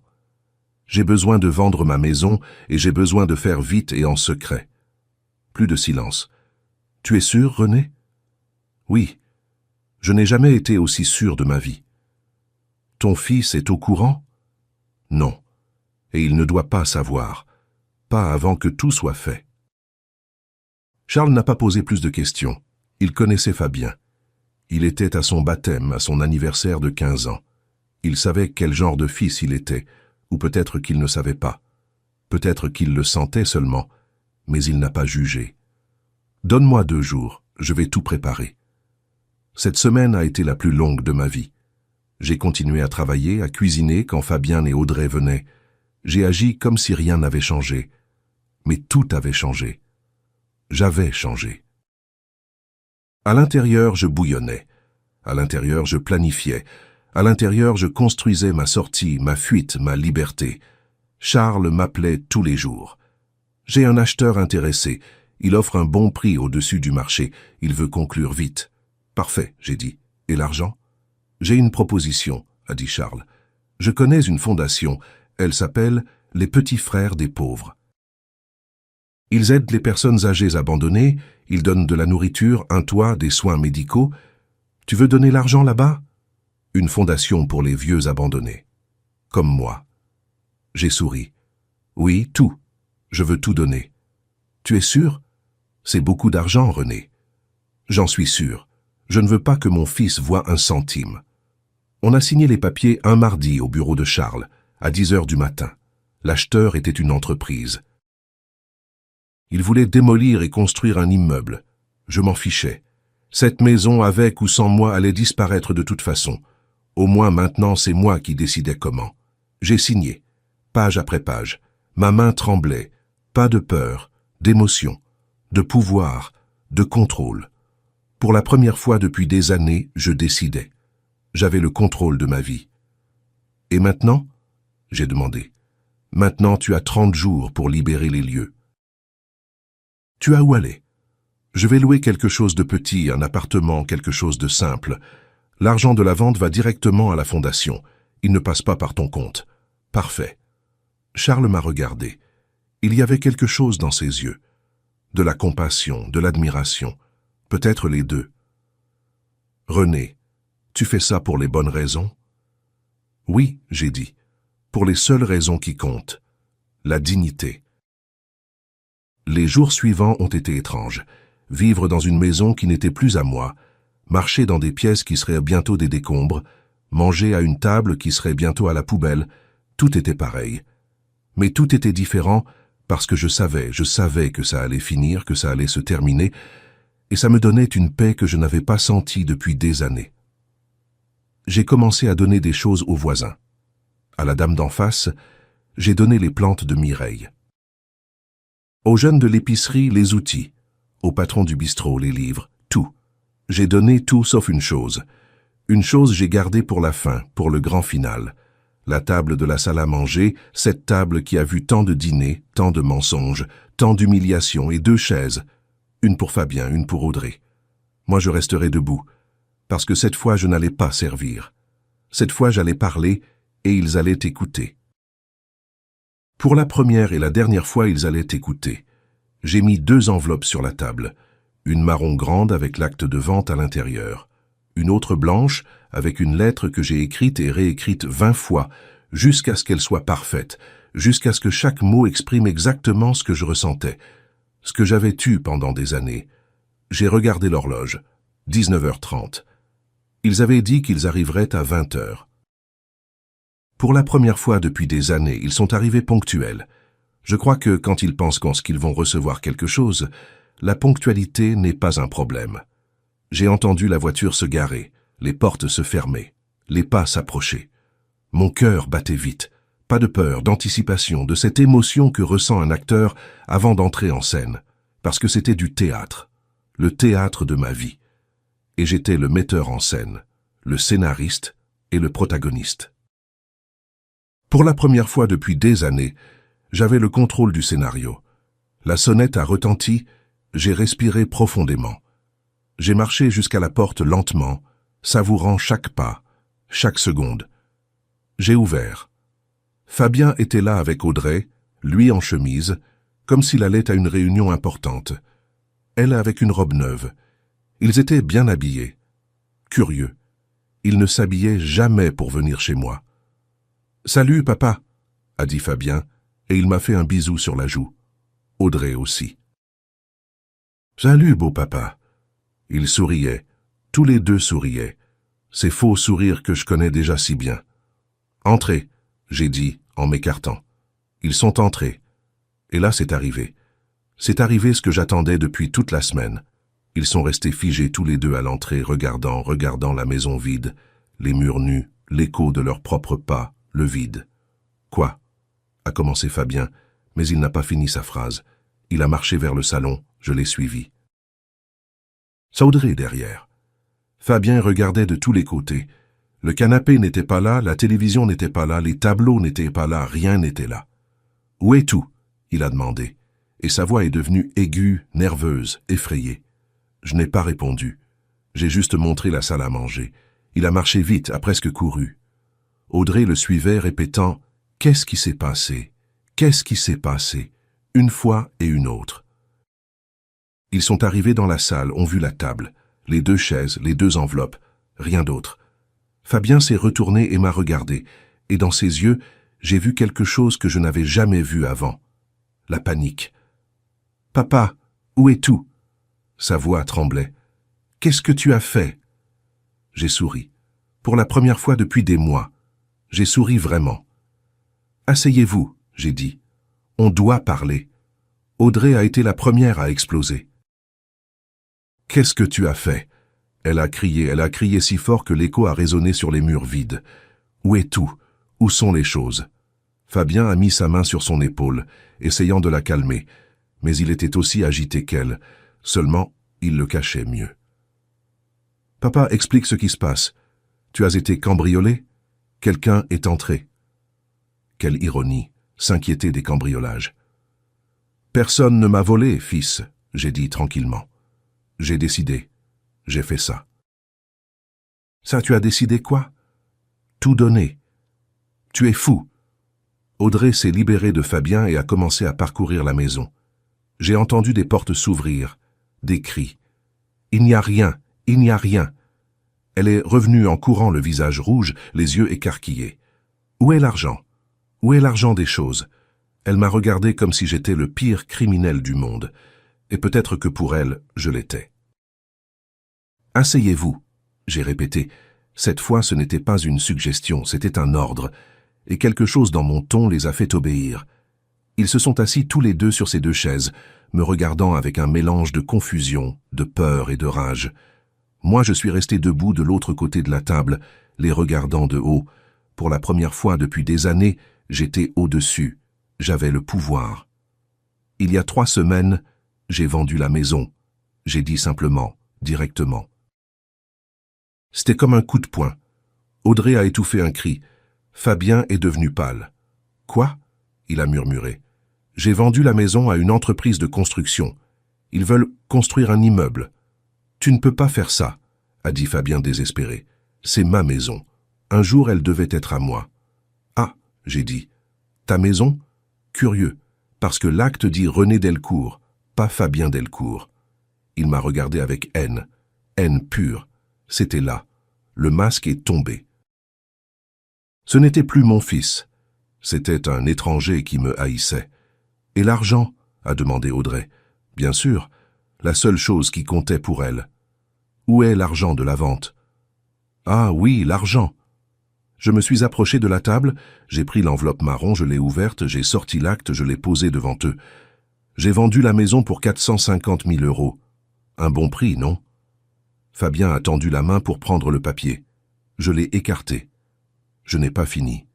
J'ai besoin de vendre ma maison et j'ai besoin de faire vite et en secret. Plus de silence. Tu es sûr, René? Oui. Je n'ai jamais été aussi sûr de ma vie. Ton fils est au courant? Non. Et il ne doit pas savoir. Pas avant que tout soit fait. Charles n'a pas posé plus de questions. Il connaissait Fabien. Il était à son baptême, à son anniversaire de 15 ans. Il savait quel genre de fils il était, ou peut-être qu'il ne savait pas. Peut-être qu'il le sentait seulement, mais il n'a pas jugé. Donne-moi 2 jours, je vais tout préparer. Cette semaine a été la plus longue de ma vie. J'ai continué à travailler, à cuisiner quand Fabien et Audrey venaient. J'ai agi comme si rien n'avait changé. Mais tout avait changé. J'avais changé. À l'intérieur, je bouillonnais. À l'intérieur, je planifiais. À l'intérieur, je construisais ma sortie, ma fuite, ma liberté. Charles m'appelait tous les jours. J'ai un acheteur intéressé. Il offre un bon prix au-dessus du marché. Il veut conclure vite. Parfait, j'ai dit. Et l'argent? J'ai une proposition, a dit Charles. Je connais une fondation. Elle s'appelle les Petits Frères des Pauvres. Ils aident les personnes âgées abandonnées, ils donnent de la nourriture, un toit, des soins médicaux. Tu veux donner l'argent là-bas? Une fondation pour les vieux abandonnés. Comme moi. J'ai souri. Oui, tout. Je veux tout donner. Tu es sûr? C'est beaucoup d'argent, René. J'en suis sûr. Je ne veux pas que mon fils voie un centime. On a signé les papiers un mardi au bureau de Charles, à 10 heures du matin. L'acheteur était une entreprise. Il voulait démolir et construire un immeuble. Je m'en fichais. Cette maison, avec ou sans moi, allait disparaître de toute façon. Au moins maintenant, c'est moi qui décidais comment. J'ai signé, page après page. Ma main tremblait. Pas de peur, d'émotion, de pouvoir, de contrôle. Pour la première fois depuis des années, je décidais. J'avais le contrôle de ma vie. Et maintenant? J'ai demandé. Maintenant, tu as 30 jours pour libérer les lieux. Tu as où aller? Je vais louer quelque chose de petit, un appartement, quelque chose de simple. L'argent de la vente va directement à la fondation. Il ne passe pas par ton compte. Parfait. Charles m'a regardé. Il y avait quelque chose dans ses yeux. De la compassion, de l'admiration. Peut-être les deux. René, Tu fais ça pour les bonnes raisons? Oui, j'ai dit, pour les seules raisons qui comptent. La dignité. Les jours suivants ont été étranges. Vivre dans une maison qui n'était plus à moi, marcher dans des pièces qui seraient bientôt des décombres, manger à une table qui serait bientôt à la poubelle, tout était pareil. Mais tout était différent parce que je savais que ça allait finir, que ça allait se terminer, et ça me donnait une paix que je n'avais pas sentie depuis des années. J'ai commencé à donner des choses aux voisins. À la dame d'en face, j'ai donné les plantes de Mireille. Aux jeunes de l'épicerie, les outils. Au patron du bistrot, les livres, tout. J'ai donné tout sauf une chose. Une chose j'ai gardée pour la fin, pour le grand final. La table de la salle à manger, cette table qui a vu tant de dîners, tant de mensonges, tant d'humiliations et 2 chaises. Une pour Fabien, une pour Audrey. Moi je resterai debout, parce que cette fois je n'allais pas servir. Cette fois j'allais parler et ils allaient écouter. Pour la première et la dernière fois ils allaient écouter. J'ai mis 2 enveloppes sur la table, une marron grande avec l'acte de vente à l'intérieur, une autre blanche avec une lettre que j'ai écrite et réécrite 20 fois, jusqu'à ce qu'elle soit parfaite, jusqu'à ce que chaque mot exprime exactement ce que je ressentais, ce que j'avais eu pendant des années. J'ai regardé l'horloge, 19h30. Ils avaient dit qu'ils arriveraient à 20h. Pour la première fois depuis des années, ils sont arrivés ponctuels. Je crois que quand ils pensent qu'ils vont recevoir quelque chose, la ponctualité n'est pas un problème. J'ai entendu la voiture se garer, les portes se fermer, les pas s'approcher. Mon cœur battait vite. Pas de peur, d'anticipation, de cette émotion que ressent un acteur avant d'entrer en scène, parce que c'était du théâtre, le théâtre de ma vie. Et j'étais le metteur en scène, le scénariste et le protagoniste. Pour la première fois depuis des années, j'avais le contrôle du scénario. La sonnette a retenti, j'ai respiré profondément. J'ai marché jusqu'à la porte lentement, savourant chaque pas, chaque seconde. J'ai ouvert. Fabien était là avec Audrey, lui en chemise, comme s'il allait à une réunion importante. Elle avec une robe neuve. Ils étaient bien habillés. Curieux. Ils ne s'habillaient jamais pour venir chez moi. « Salut, papa !» a dit Fabien, et il m'a fait un bisou sur la joue. Audrey aussi. « Salut, beau papa !» Ils souriaient. Tous les 2 souriaient. Ces faux sourires que je connais déjà si bien. « Entrez !» j'ai dit, en m'écartant. Ils sont entrés. Et là, c'est arrivé. C'est arrivé ce que j'attendais depuis toute la semaine. Ils sont restés figés tous les 2 à l'entrée, regardant la maison vide, les murs nus, l'écho de leurs propres pas, le vide. « Quoi ?» a commencé Fabien, mais il n'a pas fini sa phrase. Il a marché vers le salon, je l'ai suivi. C'est Audrey derrière. Fabien regardait de tous les côtés. Le canapé n'était pas là, la télévision n'était pas là, les tableaux n'étaient pas là, rien n'était là. « Où est tout ?» il a demandé, et sa voix est devenue aiguë, nerveuse, effrayée. Je n'ai pas répondu. J'ai juste montré la salle à manger. Il a marché vite, a presque couru. Audrey le suivait, répétant « Qu'est-ce qui s'est passé? Qu'est-ce qui s'est passé ?» une fois et une autre. Ils sont arrivés dans la salle, ont vu la table, les 2 chaises, les 2 enveloppes, rien d'autre. Fabien s'est retourné et m'a regardé, et dans ses yeux, j'ai vu quelque chose que je n'avais jamais vu avant. La panique. « Papa, où est tout ?» Sa voix tremblait. « Qu'est-ce que tu as fait ?» J'ai souri. Pour la première fois depuis des mois. J'ai souri vraiment. « Asseyez-vous », j'ai dit. « On doit parler. » Audrey a été la première à exploser. « Qu'est-ce que tu as fait ?» Elle a crié si fort que l'écho a résonné sur les murs vides. « Où est tout? Où sont les choses ?» Fabien a mis sa main sur son épaule, essayant de la calmer, mais il était aussi agité qu'elle, seulement il le cachait mieux. « Papa, explique ce qui se passe. Tu as été cambriolé? Quelqu'un est entré. » Quelle ironie, s'inquiéter des cambriolages. « Personne ne m'a volé, fils, » j'ai dit tranquillement. « J'ai décidé. J'ai fait ça. »« Ça, tu as décidé quoi ?»« Tout donner. »« Tu es fou. » Audrey s'est libérée de Fabien et a commencé à parcourir la maison. J'ai entendu des portes s'ouvrir, des cris. « Il n'y a rien, il n'y a rien. » Elle est revenue en courant, le visage rouge, les yeux écarquillés. « Où est l'argent? Où est l'argent des choses ?» Elle m'a regardé comme si j'étais le pire criminel du monde. Et peut-être que pour elle, je l'étais. « Asseyez-vous », j'ai répété. Cette fois, ce n'était pas une suggestion, c'était un ordre. Et quelque chose dans mon ton les a fait obéir. Ils se sont assis tous les deux sur ces deux chaises, me regardant avec un mélange de confusion, de peur et de rage. Moi, je suis resté debout de l'autre côté de la table, les regardant de haut. Pour la première fois depuis des années, j'étais au-dessus. J'avais le pouvoir. Il y a 3 semaines, j'ai vendu la maison. J'ai dit simplement, directement. C'était comme un coup de poing. Audrey a étouffé un cri. Fabien est devenu pâle. « Quoi ?» il a murmuré. « J'ai vendu la maison à une entreprise de construction. Ils veulent construire un immeuble. »« Tu ne peux pas faire ça, » a dit Fabien désespéré. « C'est ma maison. Un jour, elle devait être à moi. »« Ah, » j'ai dit. « Ta maison ?» Curieux, parce que l'acte dit René Delcourt, pas Fabien Delcourt. Il m'a regardé avec haine pure. C'était là. Le masque est tombé. Ce n'était plus mon fils. C'était un étranger qui me haïssait. « Et l'argent ?» a demandé Audrey. « Bien sûr, la seule chose qui comptait pour elle. »« Où est l'argent de la vente ?»« Ah oui, l'argent !» Je me suis approché de la table, j'ai pris l'enveloppe marron, je l'ai ouverte, j'ai sorti l'acte, je l'ai posé devant eux. J'ai vendu la maison pour 450 000 €. Un bon prix, non? Fabien a tendu la main pour prendre le papier. Je l'ai écarté. Je n'ai pas fini.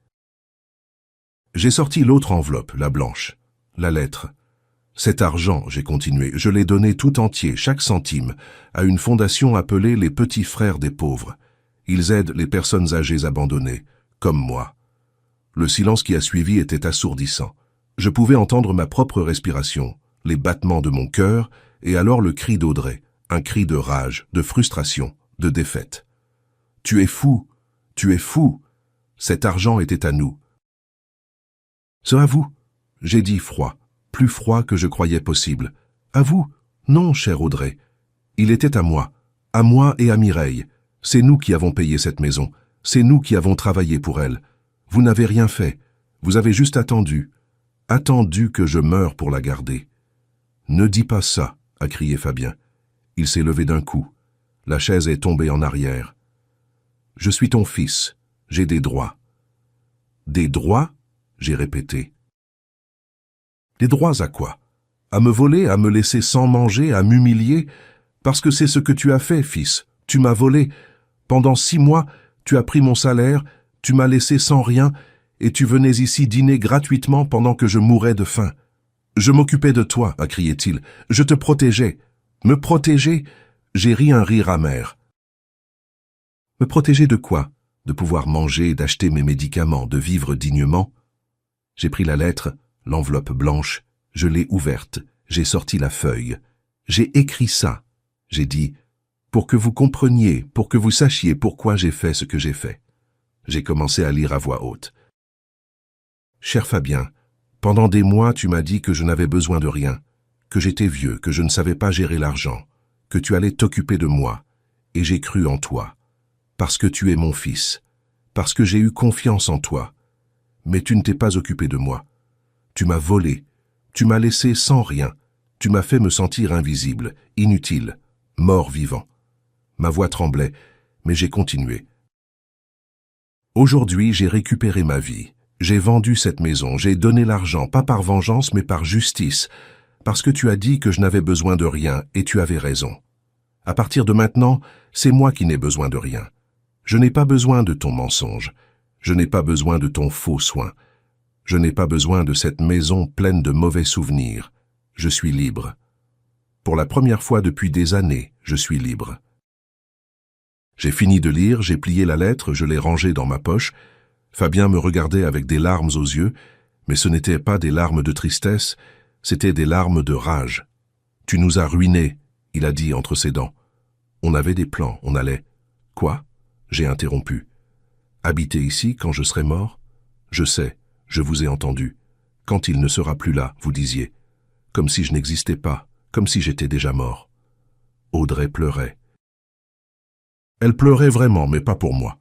J'ai sorti l'autre enveloppe, la blanche, la lettre. Cet argent, j'ai continué, je l'ai donné tout entier, chaque centime, à une fondation appelée les Petits Frères des Pauvres. Ils aident les personnes âgées abandonnées, comme moi. Le silence qui a suivi était assourdissant. Je pouvais entendre ma propre respiration, les battements de mon cœur, et alors le cri d'Audrey, un cri de rage, de frustration, de défaite. « Tu es fou! Tu es fou! Cet argent était à nous. »« C'est à vous ?» j'ai dit froid, plus froid que je croyais possible. « À vous? Non, chère Audrey. Il était à moi et à Mireille. C'est nous qui avons payé cette maison. C'est nous qui avons travaillé pour elle. Vous n'avez rien fait. Vous avez juste attendu. Attendu que je meure pour la garder. »« Ne dis pas ça, » a crié Fabien. Il s'est levé d'un coup. La chaise est tombée en arrière. « Je suis ton fils. J'ai des droits. »« Des droits ?» j'ai répété. « Des droits à quoi? À me voler, à me laisser sans manger, à m'humilier? Parce que c'est ce que tu as fait, fils. Tu m'as volé. Pendant 6 mois, tu as pris mon salaire, tu m'as laissé sans rien, et tu venais ici dîner gratuitement pendant que je mourais de faim. Je m'occupais de toi, a crié-il. Je te protégeais. Me protéger? J'ai ri un rire amer. Me protéger de quoi? De pouvoir manger, d'acheter mes médicaments, de vivre dignement? J'ai pris la lettre, l'enveloppe blanche, je l'ai ouverte, j'ai sorti la feuille. J'ai écrit ça, j'ai dit, pour que vous compreniez, pour que vous sachiez pourquoi j'ai fait ce que j'ai fait. J'ai commencé à lire à voix haute. Cher Fabien, pendant des mois tu m'as dit que je n'avais besoin de rien, que j'étais vieux, que je ne savais pas gérer l'argent, que tu allais t'occuper de moi, et j'ai cru en toi, parce que tu es mon fils, parce que j'ai eu confiance en toi. Mais tu ne t'es pas occupé de moi. Tu m'as volé, tu m'as laissé sans rien, tu m'as fait me sentir invisible, inutile, mort vivant. Ma voix tremblait, mais j'ai continué. Aujourd'hui, j'ai récupéré ma vie. J'ai vendu cette maison, j'ai donné l'argent, pas par vengeance, mais par justice, parce que tu as dit que je n'avais besoin de rien, et tu avais raison. À partir de maintenant, c'est moi qui n'ai besoin de rien. Je n'ai pas besoin de ton mensonge. Je n'ai pas besoin de ton faux soin. Je n'ai pas besoin de cette maison pleine de mauvais souvenirs. Je suis libre. Pour la première fois depuis des années, je suis libre. J'ai fini de lire, j'ai plié la lettre, je l'ai rangée dans ma poche. Fabien me regardait avec des larmes aux yeux, mais ce n'étaient pas des larmes de tristesse, c'étaient des larmes de rage. « Tu nous as ruinés », il a dit entre ses dents. On avait des plans, on allait... Quoi? J'ai interrompu. Habiter ici quand je serai mort? Je sais, je vous ai entendu. Quand il ne sera plus là, vous disiez. Comme si je n'existais pas, comme si j'étais déjà mort. Audrey pleurait. Elle pleurait vraiment, mais pas pour moi.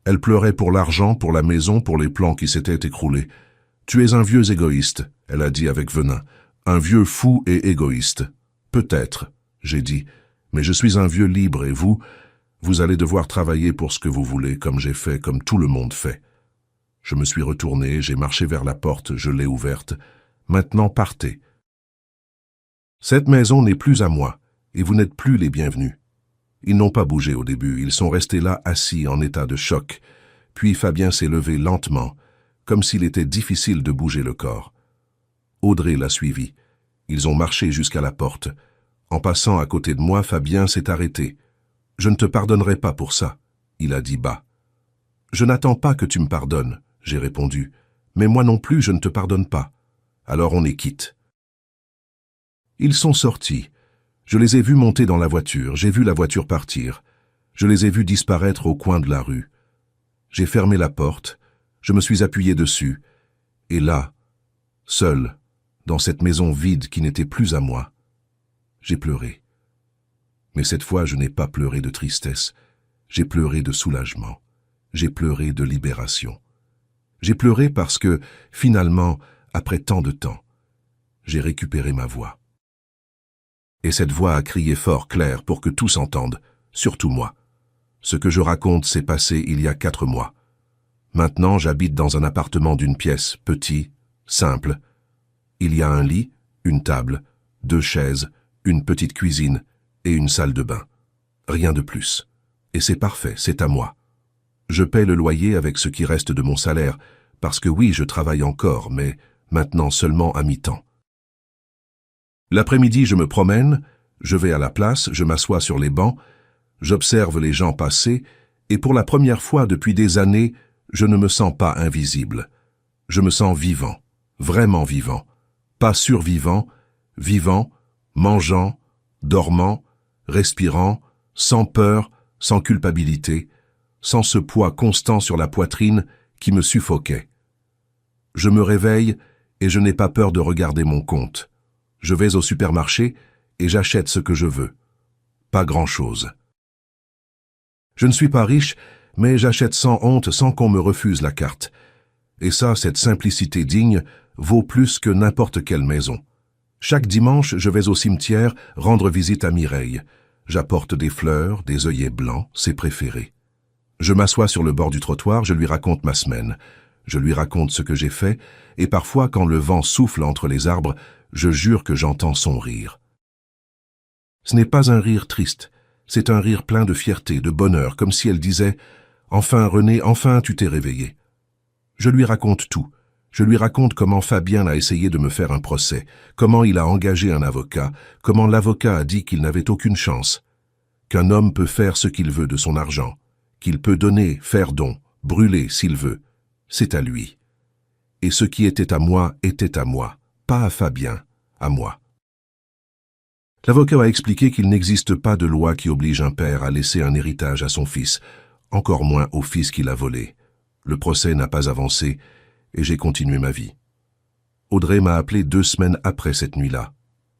Elle pleurait pour l'argent, pour la maison, pour les plans qui s'étaient écroulés. « Tu es un vieux égoïste », elle a dit avec venin. « Un vieux fou et égoïste. »« Peut-être », j'ai dit, « mais je suis un vieux libre et vous allez devoir travailler pour ce que vous voulez, comme j'ai fait, comme tout le monde fait. » Je me suis retourné, j'ai marché vers la porte, je l'ai ouverte. « Maintenant, partez. Cette maison n'est plus à moi, et vous n'êtes plus les bienvenus. » Ils n'ont pas bougé au début, ils sont restés là assis en état de choc. Puis Fabien s'est levé lentement, comme s'il était difficile de bouger le corps. Audrey l'a suivi. Ils ont marché jusqu'à la porte. En passant à côté de moi, Fabien s'est arrêté. « Je ne te pardonnerai pas pour ça », il a dit bas. « Je n'attends pas que tu me pardonnes », j'ai répondu. « Mais moi non plus, je ne te pardonne pas. Alors on est quitte. » Ils sont sortis. Je les ai vus monter dans la voiture, j'ai vu la voiture partir. Je les ai vus disparaître au coin de la rue. J'ai fermé la porte, je me suis appuyé dessus, et là, seul, dans cette maison vide qui n'était plus à moi, j'ai pleuré. Mais cette fois, je n'ai pas pleuré de tristesse, j'ai pleuré de soulagement, j'ai pleuré de libération. J'ai pleuré parce que, finalement, après tant de temps, j'ai récupéré ma voix. Et cette voix a crié fort clair pour que tous entendent, surtout moi. Ce que je raconte s'est passé il y a 4 mois. Maintenant, j'habite dans un appartement d'une pièce, petit, simple. Il y a un lit, une table, 2 chaises, une petite cuisine et une salle de bain. Rien de plus. Et c'est parfait, c'est à moi. Je paie le loyer avec ce qui reste de mon salaire, parce que oui, je travaille encore, mais maintenant seulement à mi-temps. L'après-midi, je me promène, je vais à la place, je m'assois sur les bancs, j'observe les gens passer, et pour la première fois depuis des années, je ne me sens pas invisible. Je me sens vivant, vraiment vivant, pas survivant, vivant, mangeant, dormant, respirant, sans peur, sans culpabilité, sans ce poids constant sur la poitrine qui me suffoquait. Je me réveille et je n'ai pas peur de regarder mon compte. Je vais au supermarché et j'achète ce que je veux. Pas grand-chose. Je ne suis pas riche, mais j'achète sans honte, sans qu'on me refuse la carte. Et ça, cette simplicité digne, vaut plus que n'importe quelle maison. Chaque dimanche, je vais au cimetière rendre visite à Mireille. J'apporte des fleurs, des œillets blancs, ses préférés. Je m'assois sur le bord du trottoir, je lui raconte ma semaine. Je lui raconte ce que j'ai fait, et parfois, quand le vent souffle entre les arbres, je jure que j'entends son rire. Ce n'est pas un rire triste, c'est un rire plein de fierté, de bonheur, comme si elle disait « Enfin, René, enfin tu t'es réveillé ». Je lui raconte tout. Je lui raconte comment Fabien a essayé de me faire un procès, comment il a engagé un avocat, comment l'avocat a dit qu'il n'avait aucune chance, qu'un homme peut faire ce qu'il veut de son argent, qu'il peut donner, faire don, brûler s'il veut. C'est à lui. Et ce qui était à moi, pas à Fabien, à moi. L'avocat a expliqué qu'il n'existe pas de loi qui oblige un père à laisser un héritage à son fils, encore moins au fils qu'il a volé. Le procès n'a pas avancé et j'ai continué ma vie. Audrey m'a appelé 2 semaines après cette nuit-là.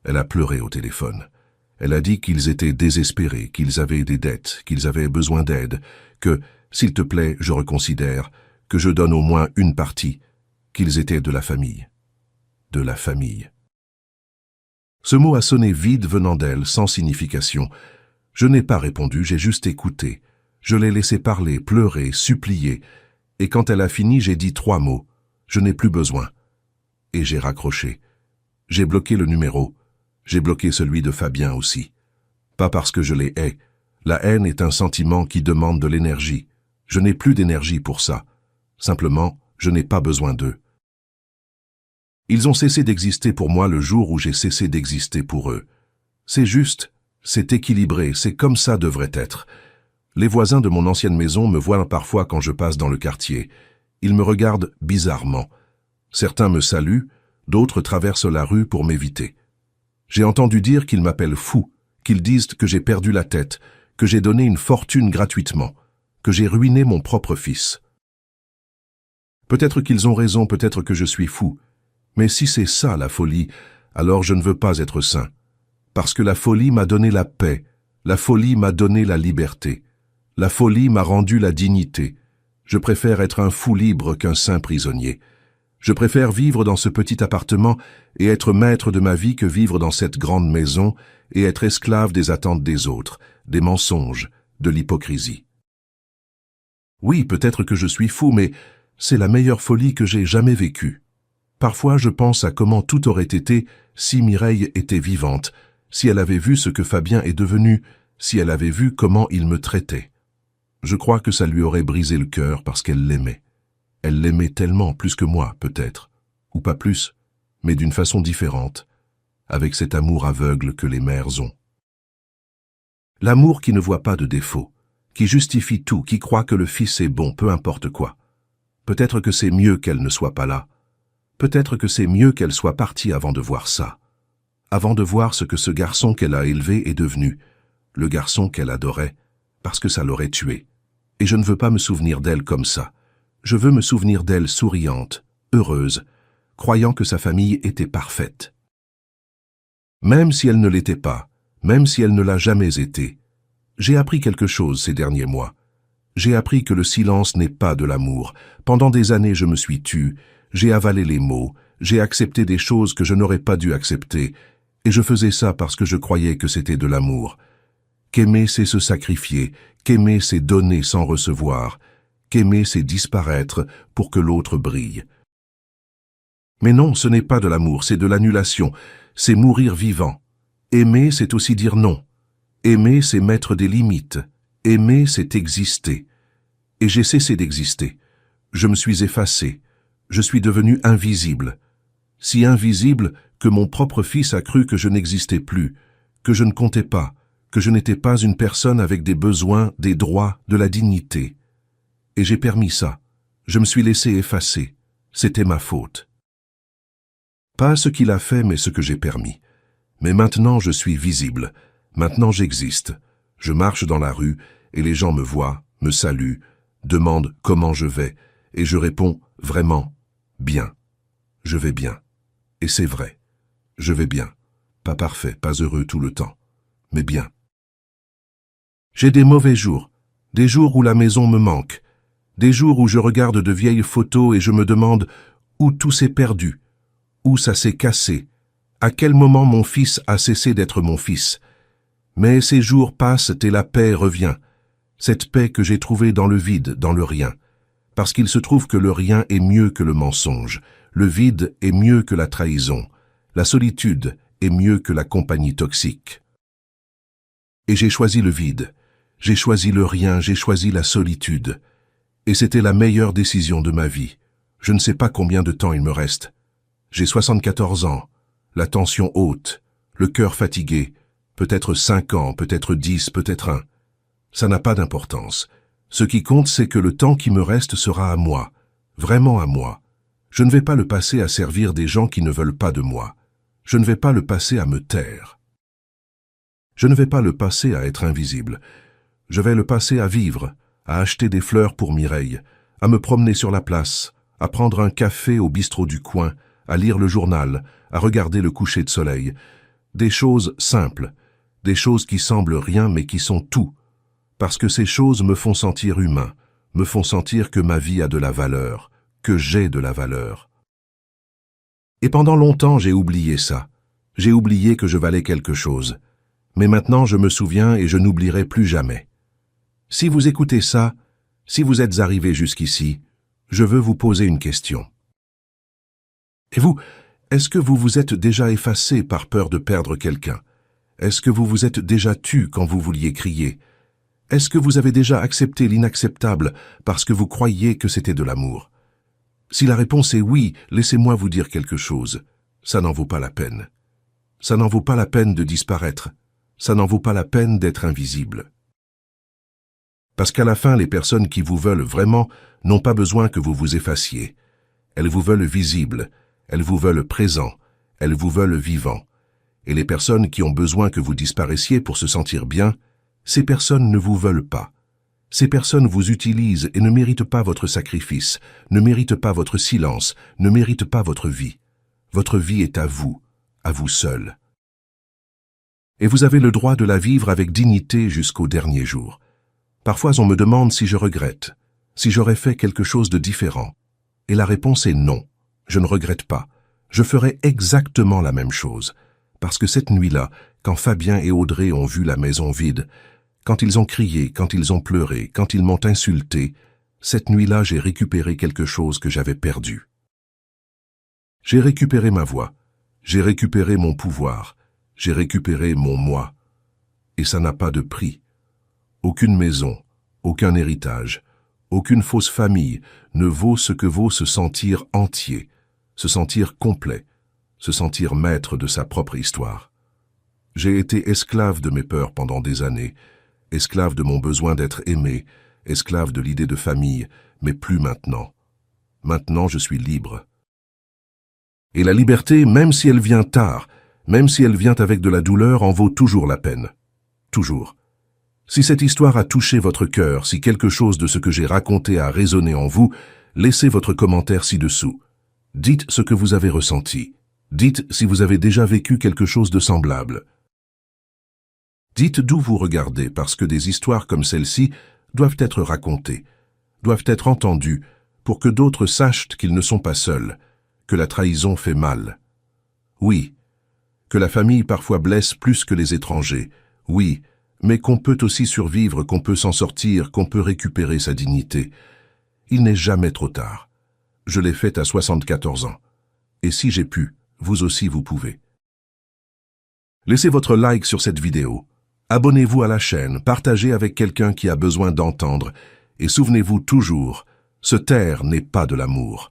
Elle a pleuré au téléphone. Elle a dit qu'ils étaient désespérés, qu'ils avaient des dettes, qu'ils avaient besoin d'aide, que, s'il te plaît, je reconsidère, que je donne au moins une partie, qu'ils étaient de la famille. De la famille. Ce mot a sonné vide venant d'elle, sans signification. Je n'ai pas répondu, j'ai juste écouté. Je l'ai laissé parler, pleurer, supplier. Et quand elle a fini, j'ai dit 3 mots. Je n'ai plus besoin. Et j'ai raccroché. J'ai bloqué le numéro. J'ai bloqué celui de Fabien aussi. Pas parce que je les hais. La haine est un sentiment qui demande de l'énergie. Je n'ai plus d'énergie pour ça. Simplement, je n'ai pas besoin d'eux. Ils ont cessé d'exister pour moi le jour où j'ai cessé d'exister pour eux. C'est juste, c'est équilibré, c'est comme ça devrait être. Les voisins de mon ancienne maison me voient parfois quand je passe dans le quartier. Ils me regardent bizarrement. Certains me saluent, d'autres traversent la rue pour m'éviter. J'ai entendu dire qu'ils m'appellent fou, qu'ils disent que j'ai perdu la tête, que j'ai donné une fortune gratuitement, que j'ai ruiné mon propre fils. Peut-être qu'ils ont raison, peut-être que je suis fou. Mais si c'est ça la folie, alors je ne veux pas être saint. Parce que la folie m'a donné la paix, la folie m'a donné la liberté. La folie m'a rendu la dignité. Je préfère être un fou libre qu'un saint prisonnier. Je préfère vivre dans ce petit appartement et être maître de ma vie que vivre dans cette grande maison et être esclave des attentes des autres, des mensonges, de l'hypocrisie. Oui, peut-être que je suis fou, mais c'est la meilleure folie que j'ai jamais vécue. Parfois, je pense à comment tout aurait été si Mireille était vivante, si elle avait vu ce que Fabien est devenu, si elle avait vu comment il me traitait. Je crois que ça lui aurait brisé le cœur parce qu'elle l'aimait. Elle l'aimait tellement, plus que moi, peut-être, ou pas plus, mais d'une façon différente, avec cet amour aveugle que les mères ont. L'amour qui ne voit pas de défaut, qui justifie tout, qui croit que le fils est bon, peu importe quoi. Peut-être que c'est mieux qu'elle ne soit pas là. Peut-être que c'est mieux qu'elle soit partie avant de voir ça. Avant de voir ce que ce garçon qu'elle a élevé est devenu, le garçon qu'elle adorait, parce que ça l'aurait tué. Et je ne veux pas me souvenir d'elle comme ça. Je veux me souvenir d'elle souriante, heureuse, croyant que sa famille était parfaite. Même si elle ne l'était pas, même si elle ne l'a jamais été, j'ai appris quelque chose ces derniers mois. J'ai appris que le silence n'est pas de l'amour. Pendant des années, je me suis tue, j'ai avalé les mots, j'ai accepté des choses que je n'aurais pas dû accepter, et je faisais ça parce que je croyais que c'était de l'amour. Qu'aimer, c'est se sacrifier, qu'aimer, c'est donner sans recevoir, qu'aimer, c'est disparaître pour que l'autre brille. Mais non, ce n'est pas de l'amour, c'est de l'annulation, c'est mourir vivant. Aimer, c'est aussi dire non. Aimer, c'est mettre des limites. Aimer, c'est exister. Et j'ai cessé d'exister. Je me suis effacé. Je suis devenu invisible. Si invisible que mon propre fils a cru que je n'existais plus, que je ne comptais pas, que je n'étais pas une personne avec des besoins, des droits, de la dignité. Et j'ai permis ça. Je me suis laissé effacer. C'était ma faute. Pas ce qu'il a fait, mais ce que j'ai permis. Mais maintenant, je suis visible. Maintenant, j'existe. Je marche dans la rue, et les gens me voient, me saluent, demandent comment je vais, et je réponds vraiment bien. Je vais bien. Et c'est vrai. Je vais bien. Pas parfait, pas heureux tout le temps, mais bien. J'ai des mauvais jours où la maison me manque, des jours où je regarde de vieilles photos et je me demande où tout s'est perdu, où ça s'est cassé, à quel moment mon fils a cessé d'être mon fils. Mais ces jours passent et la paix revient, cette paix que j'ai trouvée dans le vide, dans le rien, parce qu'il se trouve que le rien est mieux que le mensonge, le vide est mieux que la trahison, la solitude est mieux que la compagnie toxique. Et j'ai choisi le vide, j'ai choisi le rien, j'ai choisi la solitude. Et c'était la meilleure décision de ma vie. Je ne sais pas combien de temps il me reste. J'ai 74 ans, la tension haute, le cœur fatigué, peut-être 5 ans, peut-être 10, peut-être 1. Ça n'a pas d'importance. Ce qui compte, c'est que le temps qui me reste sera à moi, vraiment à moi. Je ne vais pas le passer à servir des gens qui ne veulent pas de moi. Je ne vais pas le passer à me taire. Je ne vais pas le passer à être invisible. Je vais le passer à vivre, à acheter des fleurs pour Mireille, à me promener sur la place, à prendre un café au bistrot du coin, à lire le journal, à regarder le coucher de soleil. Des choses simples, des choses qui semblent rien mais qui sont tout, parce que ces choses me font sentir humain, me font sentir que ma vie a de la valeur, que j'ai de la valeur. Et pendant longtemps, j'ai oublié ça. J'ai oublié que je valais quelque chose. Mais maintenant, je me souviens et je n'oublierai plus jamais. Si vous écoutez ça, si vous êtes arrivé jusqu'ici, je veux vous poser une question. Et vous, est-ce que vous vous êtes déjà effacé par peur de perdre quelqu'un? Est-ce que vous vous êtes déjà tu quand vous vouliez crier? Est-ce que vous avez déjà accepté l'inacceptable parce que vous croyiez que c'était de l'amour? Si la réponse est oui, laissez-moi vous dire quelque chose. Ça n'en vaut pas la peine. Ça n'en vaut pas la peine de disparaître. Ça n'en vaut pas la peine d'être invisible. Parce qu'à la fin, les personnes qui vous veulent vraiment n'ont pas besoin que vous vous effaciez. Elles vous veulent visible, elles vous veulent présent, elles vous veulent vivant. Et les personnes qui ont besoin que vous disparaissiez pour se sentir bien, ces personnes ne vous veulent pas. Ces personnes vous utilisent et ne méritent pas votre sacrifice, ne méritent pas votre silence, ne méritent pas votre vie. Votre vie est à vous seul. Et vous avez le droit de la vivre avec dignité jusqu'au dernier jour. Parfois on me demande si je regrette, si j'aurais fait quelque chose de différent. Et la réponse est non, je ne regrette pas. Je ferai exactement la même chose. Parce que cette nuit-là, quand Fabien et Audrey ont vu la maison vide, quand ils ont crié, quand ils ont pleuré, quand ils m'ont insulté, cette nuit-là j'ai récupéré quelque chose que j'avais perdu. J'ai récupéré ma voix, j'ai récupéré mon pouvoir, j'ai récupéré mon moi. Et ça n'a pas de prix. Aucune maison, aucun héritage, aucune fausse famille ne vaut ce que vaut se sentir entier, se sentir complet, se sentir maître de sa propre histoire. J'ai été esclave de mes peurs pendant des années, esclave de mon besoin d'être aimé, esclave de l'idée de famille, mais plus maintenant. Maintenant, je suis libre. Et la liberté, même si elle vient tard, même si elle vient avec de la douleur, en vaut toujours la peine. Toujours. Si cette histoire a touché votre cœur, si quelque chose de ce que j'ai raconté a résonné en vous, laissez votre commentaire ci-dessous. Dites ce que vous avez ressenti. Dites si vous avez déjà vécu quelque chose de semblable. Dites d'où vous regardez, parce que des histoires comme celle-ci doivent être racontées, doivent être entendues, pour que d'autres sachent qu'ils ne sont pas seuls, que la trahison fait mal. Oui, que la famille parfois blesse plus que les étrangers, oui, mais qu'on peut aussi survivre, qu'on peut s'en sortir, qu'on peut récupérer sa dignité. Il n'est jamais trop tard. Je l'ai fait à 74 ans. Et si j'ai pu, vous aussi vous pouvez. Laissez votre like sur cette vidéo. Abonnez-vous à la chaîne, partagez avec quelqu'un qui a besoin d'entendre. Et souvenez-vous toujours, se taire n'est pas de l'amour.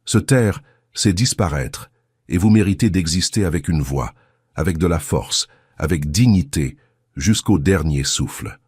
Se taire, c'est disparaître. Et vous méritez d'exister avec une voix, avec de la force, avec dignité, jusqu'au dernier souffle.